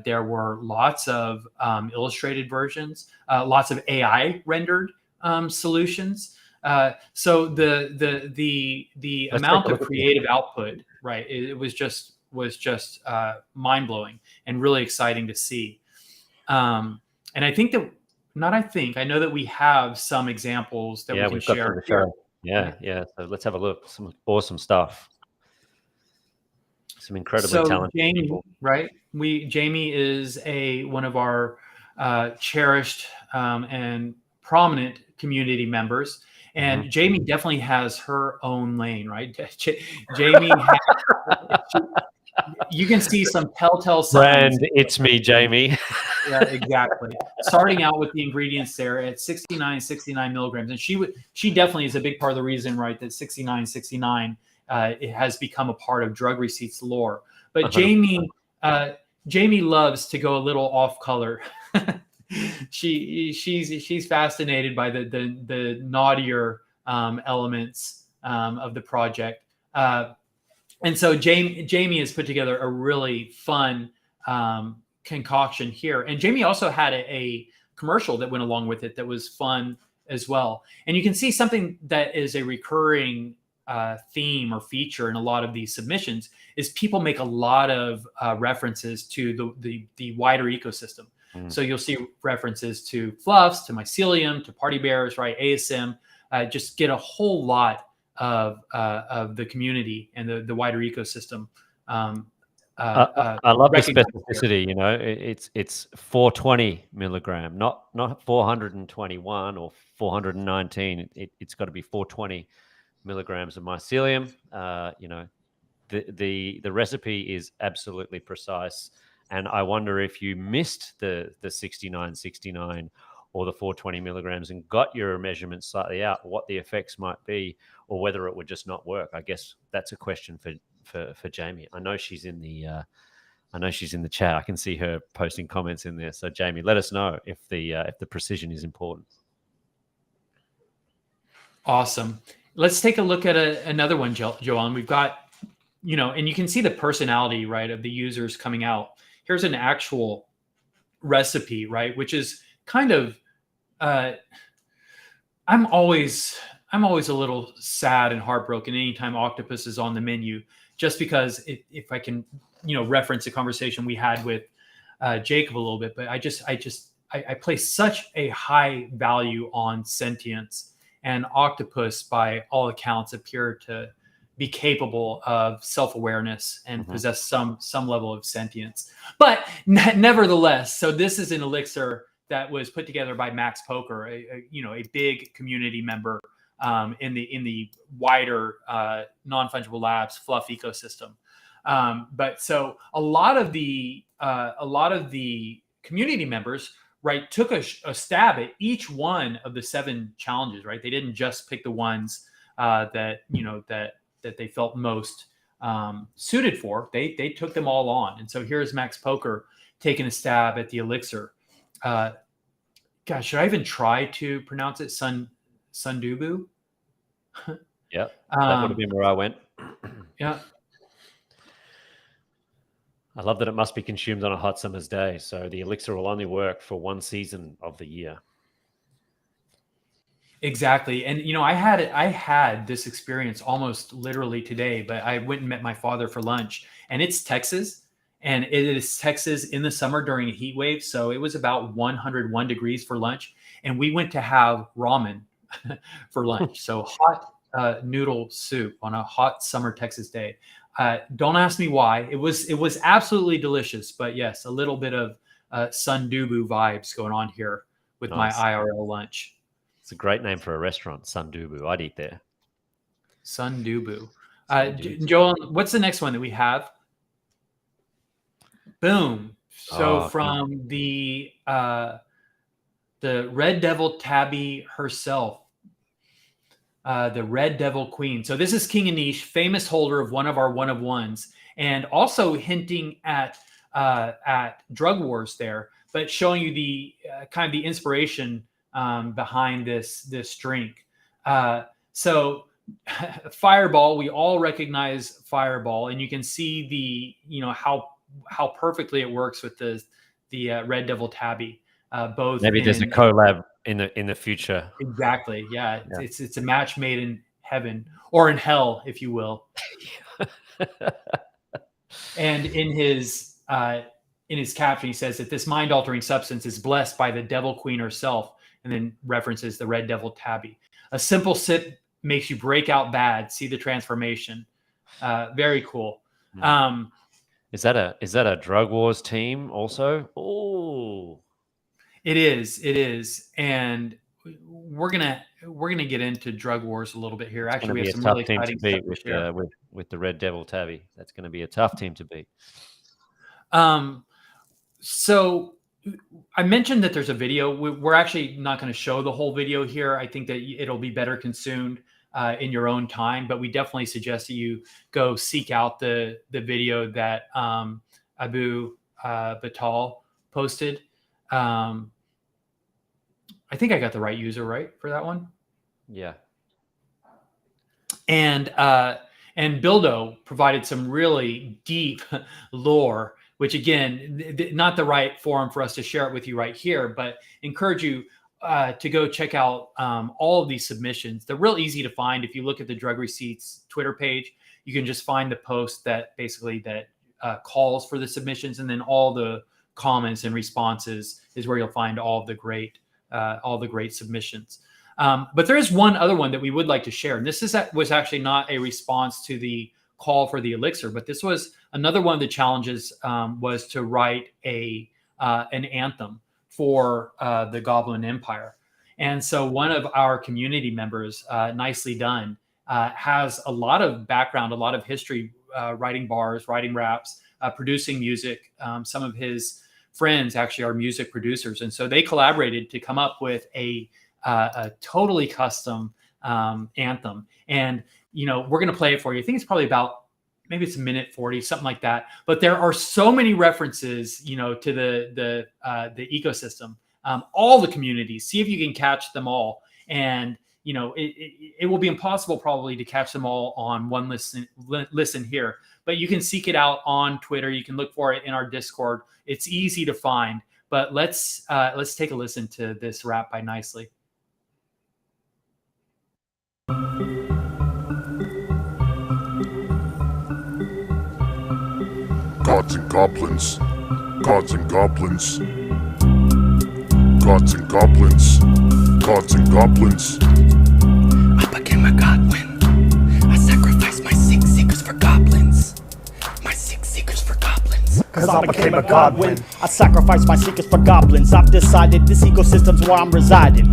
There were lots of illustrated versions, lots of AI rendered solutions. So the amount of creative output, right? It was just mind blowing and really exciting to see. And I know that we have some examples that we can share here. Yeah. So let's have a look. Some awesome stuff. Some incredibly talented Jamie, people. Right? Jamie is one of our cherished and prominent community members. And Jamie definitely has her own lane, right? Jamie you can see some telltale signs. Brand, it's me, Jamie. Yeah, exactly. Starting out with the ingredients there at 69 milligrams. And she definitely is a big part of the reason, right, that 69 it has become a part of Drug Receipts lore. But Jamie loves to go a little off color. She's fascinated by the naughtier elements of the project. And so Jamie has put together a really fun concoction here. And Jamie also had a commercial that went along with it that was fun as well. And you can see something that is a recurring theme or feature in a lot of these submissions is people make a lot of references to the wider ecosystem. So you'll see references to fluffs, to mycelium, to party bears, right? ASM, just get a whole lot of the community and the wider ecosystem. I love the specificity. It's 420 milligram, not 421 or 419. It's got to be 420 milligrams of mycelium. The recipe is absolutely precise. And I wonder if you missed the 69 or the 420 milligrams and got your measurements slightly out, what the effects might be, or whether it would just not work. I guess that's a question for Jamie. I know she's in the chat. I can see her posting comments in there. So Jamie, let us know if the precision is important. Awesome. Let's take a look at another one, Joanne. We've got, and you can see the personality, right, of the users coming out. Here's an actual recipe, right, which is kind of, I'm always a little sad and heartbroken anytime octopus is on the menu, just because if I can, reference a conversation we had with Jacob a little bit, but I place such a high value on sentience, and octopus, by all accounts, appear to be capable of self-awareness and possess some level of sentience. But nevertheless, so this is an elixir that was put together by Max Poker, a big community member in the wider non-fungible labs fluff ecosystem. But so a lot of the community members, right, took a stab at each one of the 7 challenges, right? They didn't just pick the ones that they felt most suited for. They took them all on. And so here's Max Poker taking a stab at the elixir. Gosh, should I even try to pronounce it? Sundubu? Yeah, that would have been where I went. Yeah. I love that it must be consumed on a hot summer's day. So the elixir will only work for one season of the year. Exactly. And, I had this experience almost literally today, but I went and met my father for lunch, and it's Texas, and it is Texas in the summer during a heat wave. So it was about 101 degrees for lunch, and we went to have ramen for lunch. So hot noodle soup on a hot summer Texas day. Don't ask me why. It was absolutely delicious, but yes, a little bit of Sundubu vibes going on here with Nice. my IRL lunch. It's a great name for a restaurant, Sundubu. I'd eat there. Sundubu. Joel, what's the next one that we have? Boom. So from the Red Devil Tabby herself, the Red Devil Queen. So this is King Anish, famous holder of one of our one of ones, and also hinting at drug wars there, but showing you the kind of the inspiration behind this drink. So Fireball, we all recognize Fireball, and you can see how perfectly it works with the Red Devil Tabby. Both maybe there's a collab in the future. Exactly. Yeah. It's a match made in heaven, or in hell, if you will. And in his caption, he says that this mind-altering substance is blessed by the Devil Queen herself, and then references the Red Devil Tabby. A simple sip makes you break out bad. See the transformation. Very cool. Is that a drug wars team also? Oh, it is, and we're gonna get into drug wars a little bit here. Actually, we have some really exciting stuff to share with the Red Devil Tabby. That's going to be a tough team to beat. So I mentioned that there's a video. We're actually not going to show the whole video here. I think that it'll be better consumed in your own time, but we definitely suggest that you go seek out the video that Abu Batal posted. I think I got the right user right for that one. Yeah. And Bildo provided some really deep lore, which again, not the right forum for us to share it with you right here, but encourage you to go check out all of these submissions. They're real easy to find. If you look at the Drug Receipts Twitter page, you can just find the post that basically calls for the submissions, and then all the comments and responses is where you'll find all the great submissions. But there is one other one that we would like to share, and this was actually not a response to the call for the elixir, but this was another one of the challenges, was to write an anthem for the Goblin Empire. And so one of our community members, Nicely Done, has a lot of background, a lot of history, writing bars, writing raps, producing music. Some of his friends actually are music producers, and so they collaborated to come up with a totally custom anthem. And we're going to play it for you. I think it's probably maybe it's a minute 40, something like that. But there are so many references, to the ecosystem, all the communities. See if you can catch them all. And it will be impossible probably to catch them all on one listen here. But you can seek it out on Twitter. You can look for it in our Discord. It's easy to find. But let's take a listen to this rap by Nicely. Gods and goblins, gods and goblins, gods and goblins, gods and goblins. I became a godwin. I sacrificed my 6 seekers for goblins. My 6 seekers for goblins. Cause I became a godwin. I sacrificed my seekers for goblins. I've decided this ecosystem's where I'm residing.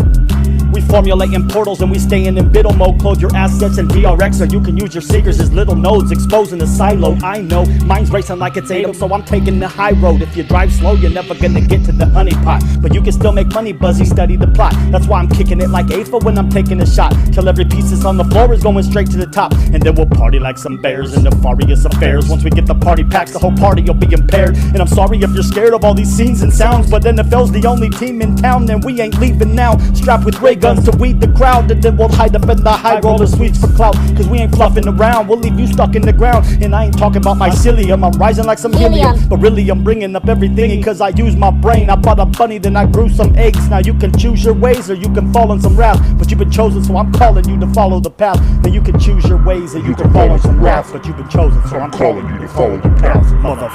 We formulating portals and we staying in biddle mode. Close your assets in DRX so you can use your seekers as little nodes, exposing the silo. I know, mine's racing like it's ATOM, so I'm taking the high road. If you drive slow, you're never gonna get to the honeypot, but you can still make money, Buzzy, study the plot. That's why I'm kicking it like AFA when I'm taking a shot, till every piece is on the floor is going straight to the top. And then we'll party like some bears in nefarious affairs. Once we get the party packs, the whole party will be impaired. And I'm sorry if you're scared of all these scenes and sounds, but NFL's the only team in town, and we ain't leaving now. Strapped with ray guns to weed the crowd, and then we'll hide up in the high roller suites for clout, cause we ain't fluffing around. We'll leave you stuck in the ground. And I ain't talking about mycelium, I'm rising like some helium, but really I'm bringing up everything cause I use my brain. I bought a bunny, then I grew some eggs. Now you can choose your ways or you can fall in some wrath, but you've been chosen, so I'm calling you to follow the path. Now you can choose your ways or you can fall in some wrath, but you've been chosen, so I'm calling you to follow the path, mother.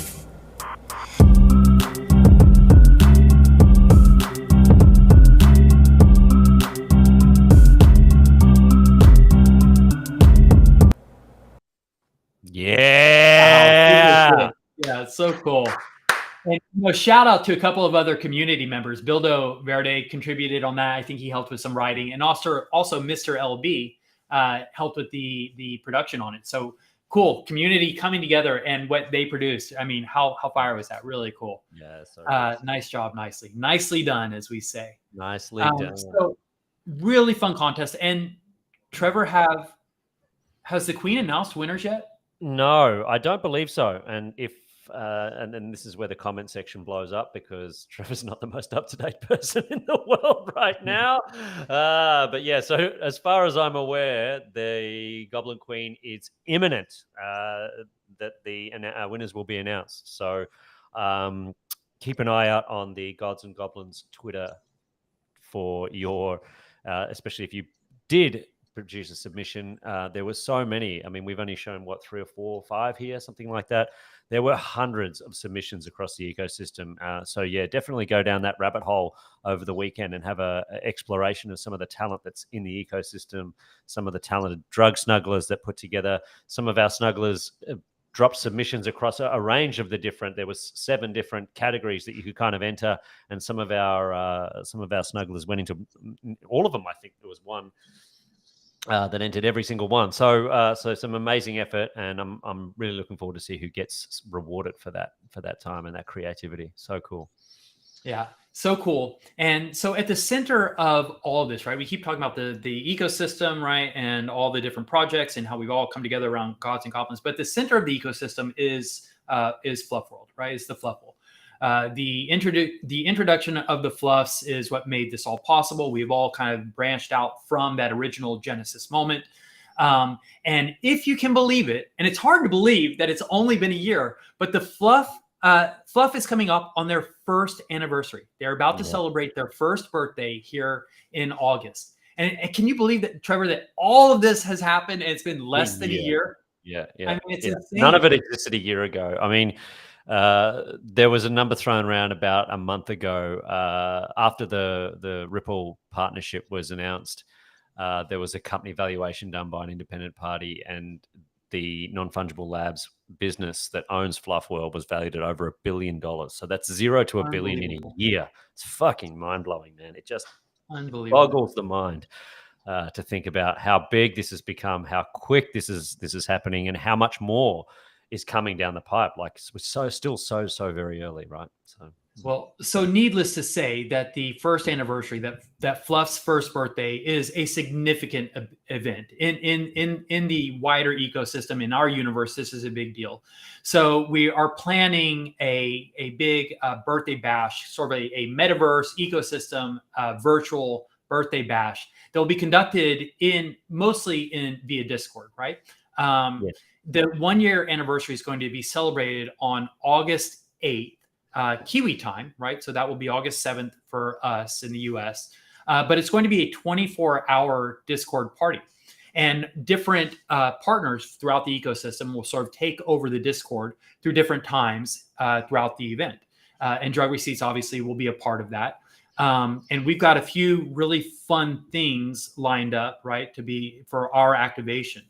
Yeah. Wow, yeah, it's so cool. And shout out to a couple of other community members. Bildo Verde contributed on that. I think he helped with some writing, and also Mr. LB helped with the production on it. So cool community coming together and what they produced. I mean, how fire was that? Really cool. Yeah. So nice job, nicely done, as we say. nicely done. So really fun contest. And Trevor, has the Queen announced winners yet? No, I don't believe so. And if and then this is where the comment section blows up, because Trevor's not the most up-to-date person in the world right now. But yeah, so as far as I'm aware, the Goblin Queen is imminent, that the winners will be announced. So keep an eye out on the Gods and Goblins Twitter for your, especially if you did produce a submission. There were so many. I mean, we've only shown 3 or 4 or 5 here, something like that. There were hundreds of submissions across the ecosystem. So yeah, definitely go down that rabbit hole over the weekend and have a exploration of some of the talent that's in the ecosystem, some of the talented drug snugglers that put together. Some of our snugglers dropped submissions across a range of the different. There was 7 different categories that you could kind of enter, and some of our snugglers went into all of them. I think there was one that entered every single one. So some amazing effort, and I'm really looking forward to see who gets rewarded for that time and that creativity. So cool. Yeah, so cool. And so at the center of all of this, right, we keep talking about the ecosystem, right, and all the different projects and how we've all come together around Gods and Goblins. But the center of the ecosystem is Fluff World, right? It's the Fluff World. The introduction of the Fluffs is what made this all possible. We've all kind of branched out from that original Genesis moment. And if you can believe it, and it's hard to believe that it's only been a year, but the Fluff is coming up on their first anniversary. They're about to celebrate their first birthday here in August. And can you believe that, Trevor, that all of this has happened and it's been less than a year? Yeah. I mean, it's insane. None of it existed a year ago. I mean, there was a number thrown around about a month ago after the Ripple partnership was announced. There was a company valuation done by an independent party, and the Non-Fungible Labs business that owns Fluff World was valued at over $1 billion. So that's 0 to $1 billion in a year. It's fucking mind-blowing, man. It just boggles the mind to think about how big this has become, how quick this is happening, and how much more is coming down the pipe. Like, we're still so very early, right? So needless to say that the first anniversary, that Fluff's first birthday, is a significant event in the wider ecosystem. In our universe, this is a big deal. So we are planning a big birthday bash, sort of a metaverse ecosystem virtual birthday bash that will be conducted mostly via Discord, right? The 1-year anniversary is going to be celebrated on August 8th. Kiwi time, right? So that will be August 7th for us in the US. But it's going to be a 24-hour Discord party. And different partners throughout the ecosystem will sort of take over the Discord through different times throughout the event. And Drug Receipts obviously will be a part of that. And we've got a few really fun things lined up, right, for our activation.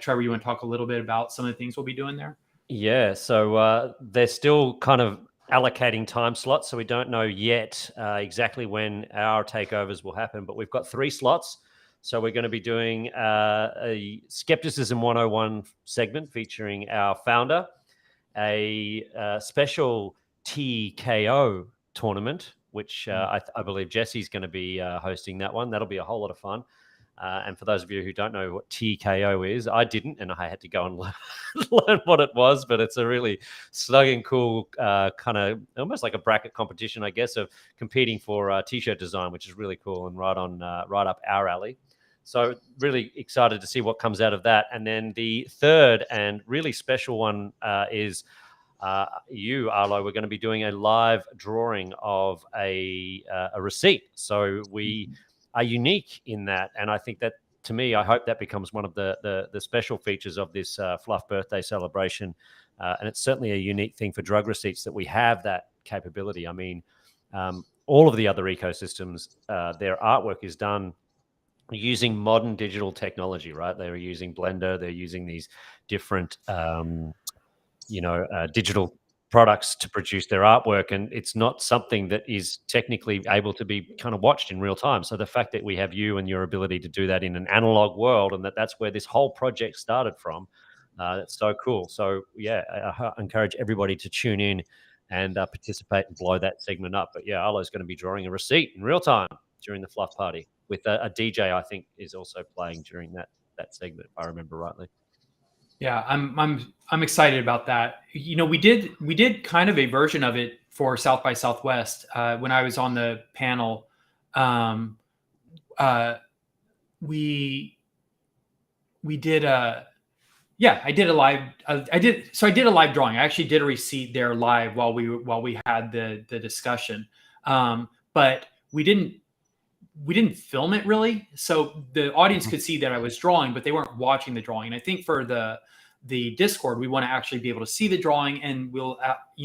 Trevor, you want to talk a little bit about some of the things we'll be doing there? Yeah, so they're still kind of allocating time slots. So we don't know yet exactly when our takeovers will happen, but we've got 3 slots. So we're going to be doing a Skepticism 101 segment featuring our founder, a special TKO tournament, which I believe Jesse's going to be hosting that one. That'll be a whole lot of fun. And for those of you who don't know what TKO is, I didn't, and I had to go and learn what it was. But it's a really snug and cool kind of almost like a bracket competition, I guess, of competing for t-shirt design, which is really cool and right up our alley. So really excited to see what comes out of that. And then the third and really special one is you, Arlo. We're going to be doing a live drawing of a receipt. So we are unique in that, and I think that, to me, I hope that becomes one of the special features of this Fluff birthday celebration. And it's certainly a unique thing for drug receipts that we have that capability. I mean, all of the other ecosystems, their artwork is done using modern digital technology, right? They're using Blender, they're using these different, digital products to produce their artwork, and it's not something that is technically able to be kind of watched in real time. So the fact that we have you and your ability to do that in an analog world, and that's where this whole project started from, that's so cool. So yeah, I encourage everybody to tune in and participate and blow that segment up. But yeah, Arlo's going to be drawing a receipt in real time during the Fluff party with a DJ, I think, is also playing during that segment, if I remember rightly. Yeah, I'm excited about that. You know, we did kind of a version of it for South by Southwest when I was on the panel. We did I did a live. I did a live drawing. I actually did a receipt there live while we had the discussion, but we didn't film it really, so the audience could see that I was drawing, but they weren't watching the drawing. And I think for the Discord, we want to actually be able to see the drawing, and we'll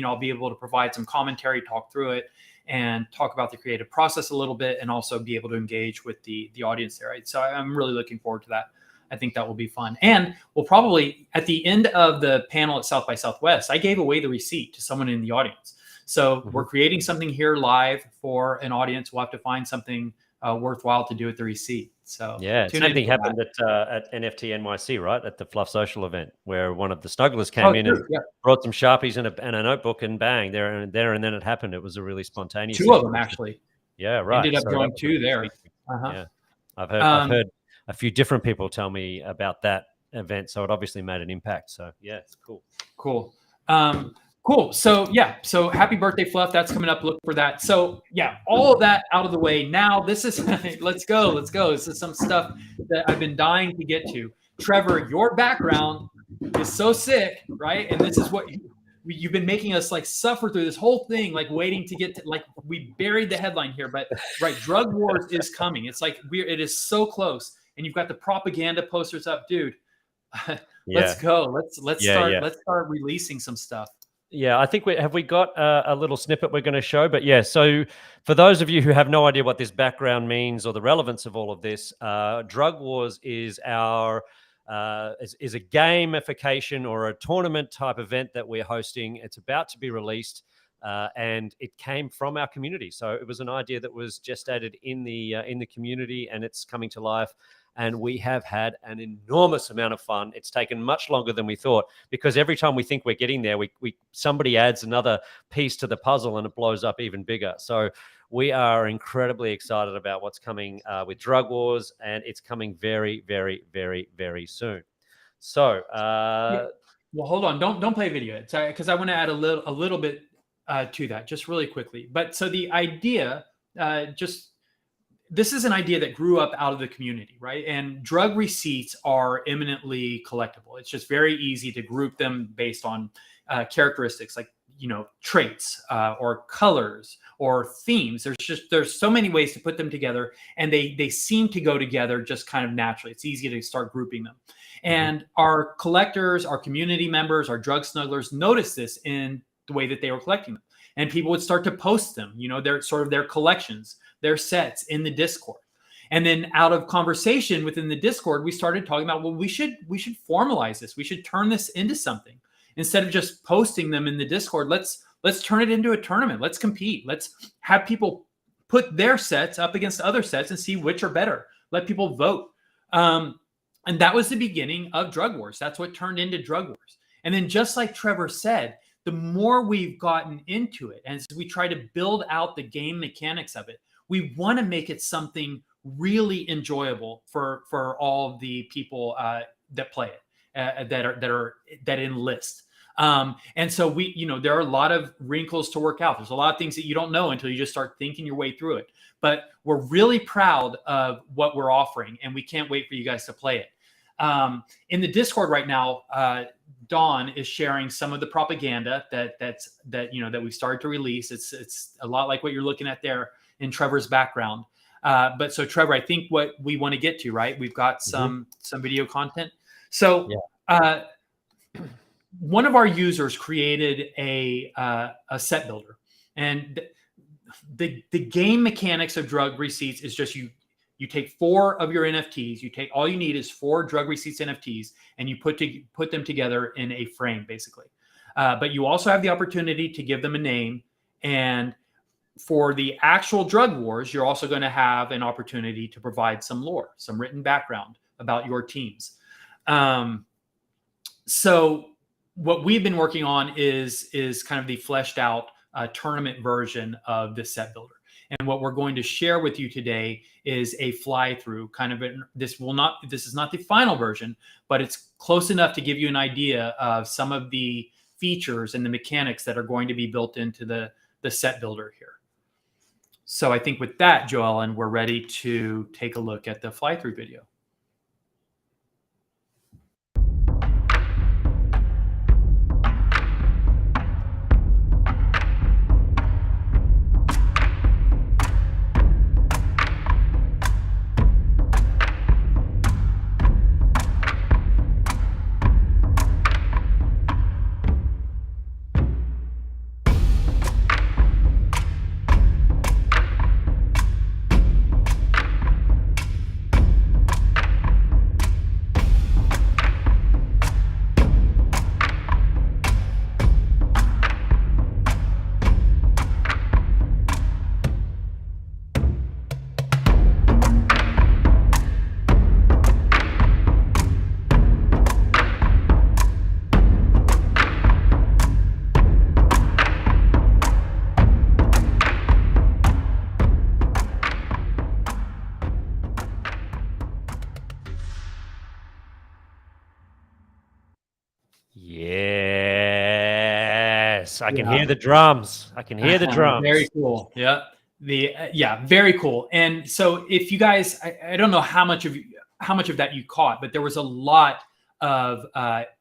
I'll be able to provide some commentary, talk through it, and talk about the creative process a little bit, and also be able to engage with the audience there. Right? So I'm really looking forward to that. I think that will be fun. And we'll probably, at the end of the panel at South by Southwest, I gave away the receipt to someone in the audience. So we're creating something here live for an audience. We'll have to find something worthwhile to do with the receipt. So yeah, same thing happened at NFT NYC, right? At the Fluff Social event, where one of the snugglers came in and brought some Sharpies and a notebook, and bang, there and then it happened. It was a really spontaneous. Two of them actually. Yeah, right. Ended up drawing 2 there. Yeah, I've heard a few different people tell me about that event, so it obviously made an impact. So yeah, it's cool. Cool. So yeah, so happy birthday, Fluff. That's coming up. Look for that. So yeah, all of that out of the way. Now this is, let's go. This is some stuff that I've been dying to get to. Trevor, your background is so sick, right? And this is what you've been making us like suffer through this whole thing, like waiting to get to, like, we buried the headline here, but right, Drug Wars is coming. It's like it is so close, and you've got the propaganda posters up, dude. Let's go. Let's start releasing some stuff. Yeah, I think we got a little snippet we're going to show, but yeah. So for those of you who have no idea what this background means or the relevance of all of this, Drug Wars is is a gamification or a tournament type event that we're hosting. It's about to be released, and it came from our community. So it was an idea that was gestated in the community, and it's coming to life. And we have had an enormous amount of fun. It's taken much longer than we thought, because every time we think we're getting there, somebody adds another piece to the puzzle and it blows up even bigger. So we are incredibly excited about what's coming with Drug Wars, and it's coming very, very, very, very soon. So, well, hold on, don't play a video yet, sorry, because I want to add a little bit to that, just really quickly. But so the idea, this is an idea that grew up out of the community, right? And drug receipts are eminently collectible. It's just very easy to group them based on characteristics like, traits or colors or themes. There's so many ways to put them together, and they seem to go together just kind of naturally. It's easy to start grouping them. And our collectors, our community members, our drug snugglers noticed this in the way that they were collecting them. And people would start to post them, their collections, their sets in the Discord. And then out of conversation within the Discord, we started talking about, well, we should formalize this. We should turn this into something. Instead of just posting them in the Discord, let's let's turn it into a tournament. Let's compete. Let's have people put their sets up against other sets and see which are better. Let people vote. And that was the beginning of Drug Wars. That's what turned into Drug Wars. And then just like Trevor said, the more we've gotten into it, and as we try to build out the game mechanics of it, we want to make it something really enjoyable for all of the people that play it, that enlist. And so there are a lot of wrinkles to work out. There's a lot of things that you don't know until you just start thinking your way through it. But we're really proud of what we're offering, and we can't wait for you guys to play it. In the Discord right now, Dawn is sharing some of the propaganda that we've started to release. It's a lot like what you're looking at there in Trevor's background. But so Trevor, I think what we want to get to, right? We've got some video content. So one of our users created a set builder, and the game mechanics of Drug Receipts is just you take 4 of your NFTs. All you need is 4 Drug Receipts NFTs, and you put them together in a frame, basically. But you also have the opportunity to give them a name. And for the actual Drug Wars, you're also going to have an opportunity to provide some lore, some written background about your teams. So what we've been working on is kind of the fleshed out tournament version of this set builder. And what we're going to share with you today is a fly through kind of this is not the final version, but it's close enough to give you an idea of some of the features and the mechanics that are going to be built into the set builder here. So I think with that, Joellen, we're ready to take a look at the fly through video. Yes, I can hear the drums. I can hear the drums. Very cool. Yeah. Very cool. And so if you guys, I don't know how much of that you caught, but there was a lot of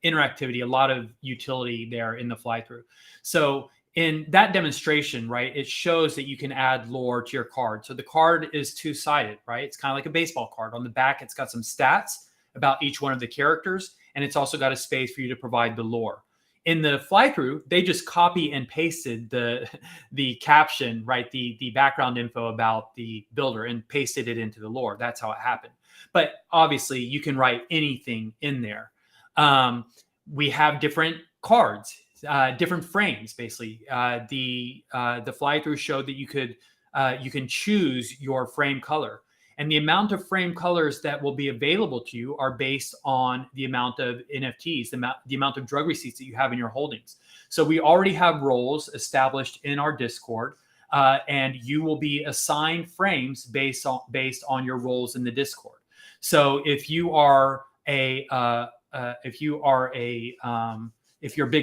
interactivity, a lot of utility there in the fly through. So in that demonstration, right, it shows that you can add lore to your card. So the card is 2-sided, right? It's kind of like a baseball card. On the back, it's got some stats about each one of the characters, and it's also got a space for you to provide the lore. In the fly through, they just copy and pasted the caption, right, the background info about the builder, and pasted it into the lore. That's how it happened. But obviously, you can write anything in there. We have different cards, different frames. Basically, the fly through showed that you can choose your frame color. And the amount of frame colors that will be available to you are based on the amount of NFTs, the amount of drug receipts that you have in your holdings. So we already have roles established in our Discord, and you will be assigned frames based on your roles in the Discord. So if you're big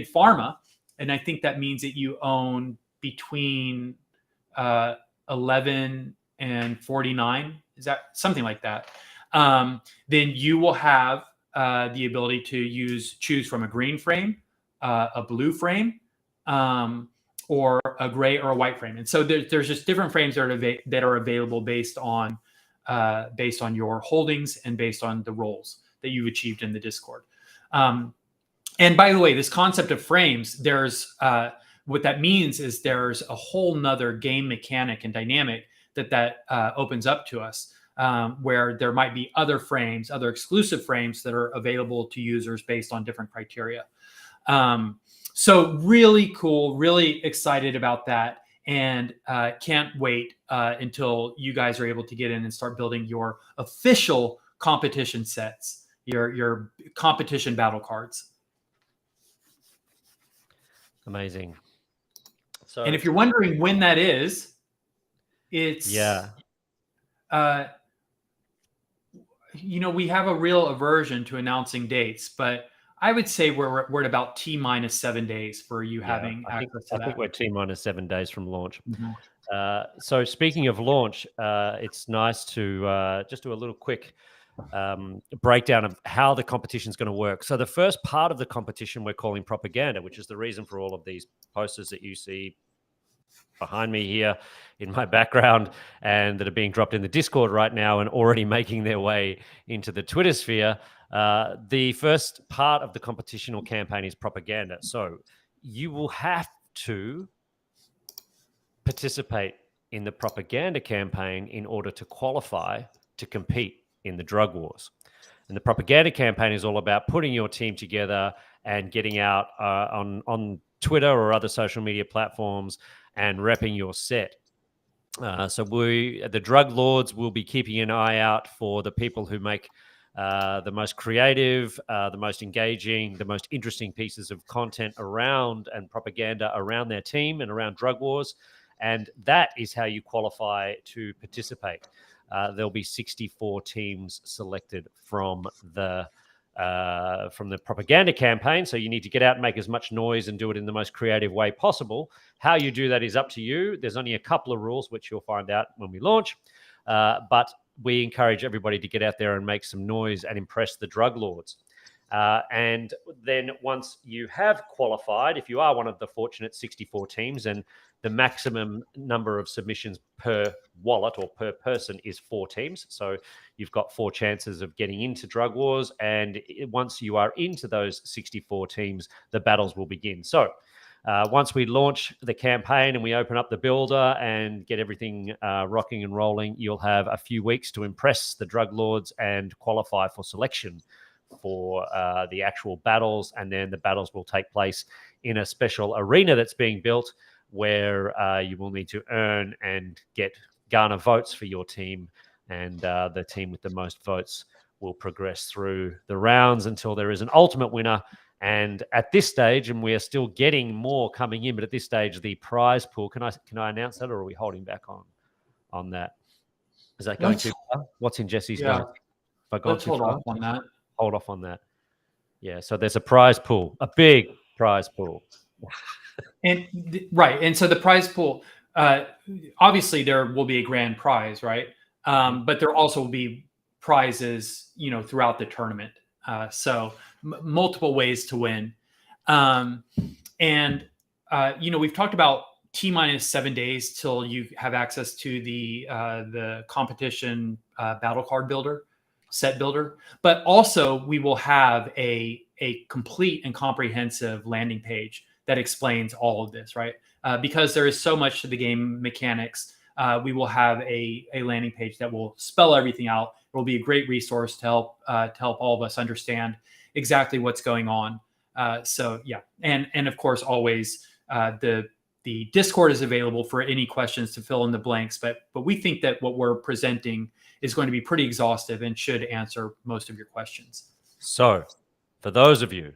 pharma, and I think that means that you own between 11 and 49. Is that something like that? Then you will have the ability to choose from a green frame, a blue frame, or a gray or a white frame. And so there's just different frames that are available based on your holdings and based on the roles that you've achieved in the Discord. And by the way, this concept of frames, there's what that means is there's a whole nother game mechanic and dynamic that opens up to us, where there might be other frames, other exclusive frames that are available to users based on different criteria. So really cool, really excited about that, and can't wait until you guys are able to get in and start building your official competition sets, your competition battle cards. Amazing. So, And if you're wondering when that is, it's we have a real aversion to announcing dates, but I would say we're at about T-7 days for you having access to that. I think we're T-7 days from launch. Mhm. So speaking of launch, it's nice to just do a little quick breakdown of how the competition is going to work. So the first part of the competition we're calling propaganda, which is the reason for all of these posters that you see behind me here in my background and that are being dropped in the Discord right now and already making their way into the Twitter sphere. The first part of the competition or campaign is propaganda. So you will have to participate in the propaganda campaign in order to qualify to compete in the drug wars. And the propaganda campaign is all about putting your team together and getting out on Twitter or other social media platforms and repping your set. So the drug lords will be keeping an eye out for the people who make the most creative, the most engaging, the most interesting pieces of content around and propaganda around their team and around drug wars. And that is how you qualify to participate. There'll be 64 teams selected from the propaganda campaign. So you need to get out and make as much noise and do it in the most creative way possible. How you do that is up to you. There's only a couple of rules, which you'll find out when we launch. But we encourage everybody to get out there and make some noise and impress the drug lords. And then once you have qualified, if you are one of the fortunate 64 teams, and the maximum number of submissions per wallet or per person is 4 teams. So you've got 4 chances of getting into drug wars. And once you are into those 64 teams, the battles will begin. So once we launch the campaign and we open up the builder and get everything rocking and rolling, you'll have a few weeks to impress the drug lords and qualify for selection for the actual battles. And then the battles will take place in a special arena that's being built where you will need to earn and garner votes for your team. And the team with the most votes will progress through the rounds until there is an ultimate winner. And at this stage, and we are still getting more coming in, but at this stage, the prize pool, can I announce that, or are we holding back on that? Is that going too far? What's in Jesse's notes? If I gone Let's too hold far? off on that. Hold off on that. Yeah, so there's a prize pool, a big prize pool. And so the prize pool, obviously there will be a grand prize, right? But there also will be prizes, throughout the tournament. So multiple ways to win. We've talked about T-7 days till you have access to the competition battle card builder, set builder. But also we will have a complete and comprehensive landing page that explains all of this, right? Because there is so much to the game mechanics, we will have a landing page that will spell everything out. It will be a great resource to help all of us understand exactly what's going on. And of course, always the Discord is available for any questions to fill in the blanks. But we think that what we're presenting is going to be pretty exhaustive and should answer most of your questions. So, for those of you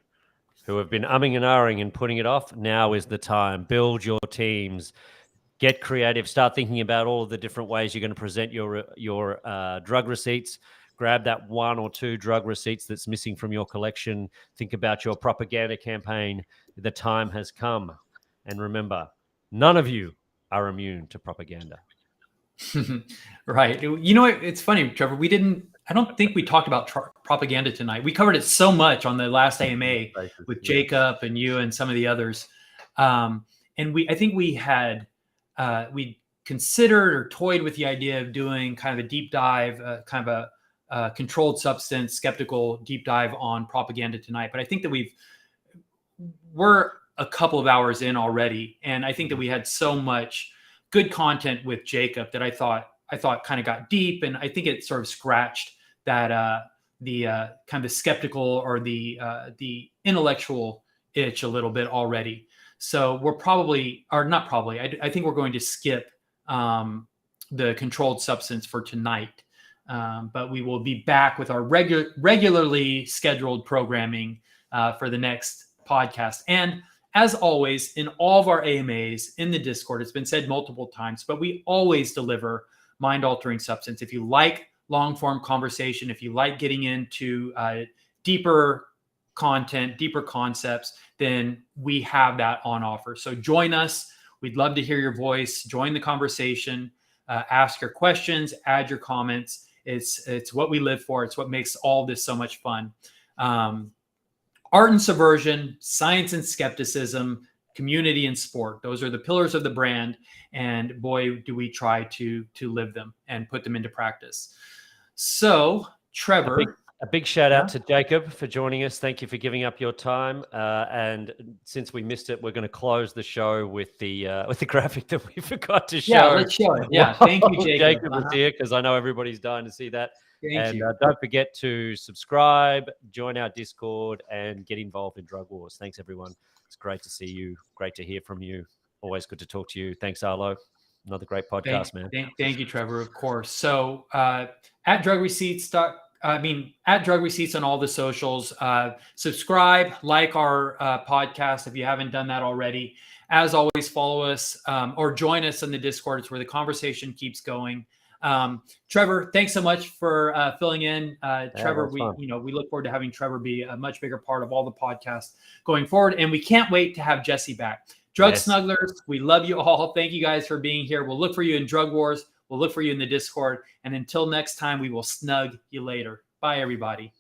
who have been umming and ahhing and putting it off, now is the time. Build your teams. Get creative. Start thinking about all of the different ways you're going to present your drug receipts. Grab that 1 or 2 drug receipts that's missing from your collection. Think about your propaganda campaign. The time has come. And remember, none of you are immune to propaganda. Right. It's funny, Trevor. I don't think we talked about propaganda tonight. We covered it so much on the last AMA with Jacob and you and some of the others. And I think we had, we considered or toyed with the idea of doing kind of a deep dive, kind of a controlled substance, skeptical deep dive on propaganda tonight. But I think that we're a couple of hours in already. And I think that we had so much good content with Jacob that I thought kind of got deep, and I think it sort of scratched that the kind of the skeptical or the intellectual itch a little bit already. So we're probably, or not probably, I think we're going to skip the controlled substance for tonight. But we will be back with our regularly scheduled programming for the next podcast. And as always, in all of our AMAs in the Discord, it's been said multiple times, but we always deliver mind-altering substance. If you like long-form conversation, if you like getting into deeper content, deeper concepts, then we have that on offer. So join us. We'd love to hear your voice. Join the conversation. Ask your questions. Add your comments. It's what we live for. It's what makes all this so much fun. Art and subversion, science and skepticism, community and sport. Those are the pillars of the brand. And boy, do we try to live them and put them into practice. So, Trevor. A big shout out to Jacob for joining us. Thank you for giving up your time. And since we missed it, we're going to close the show with the graphic that we forgot to show. Yeah, let's show it. Yeah, thank you, Jacob. Jacob was here because I know everybody's dying to see that. Thank you. Don't forget to subscribe, join our Discord, and get involved in Drug Wars. Thanks, everyone. It's great to see you. Great to hear from you. Always good to talk to you. Thanks, Arlo. Another great podcast, man. Thank you, Trevor, of course. So at Drug Receipts, at Drug Receipts on all the socials, subscribe, like our podcast if you haven't done that already. As always, follow us or join us in the Discord. It's where the conversation keeps going. Trevor, thanks so much for filling in. Trevor, we look forward to having Trevor be a much bigger part of all the podcasts going forward. And we can't wait to have Jesse back. Drug Snugglers, we love you all. Thank you guys for being here. We'll look for you in Drug Wars. We'll look for you in the Discord. And until next time, we will snug you later. Bye, everybody.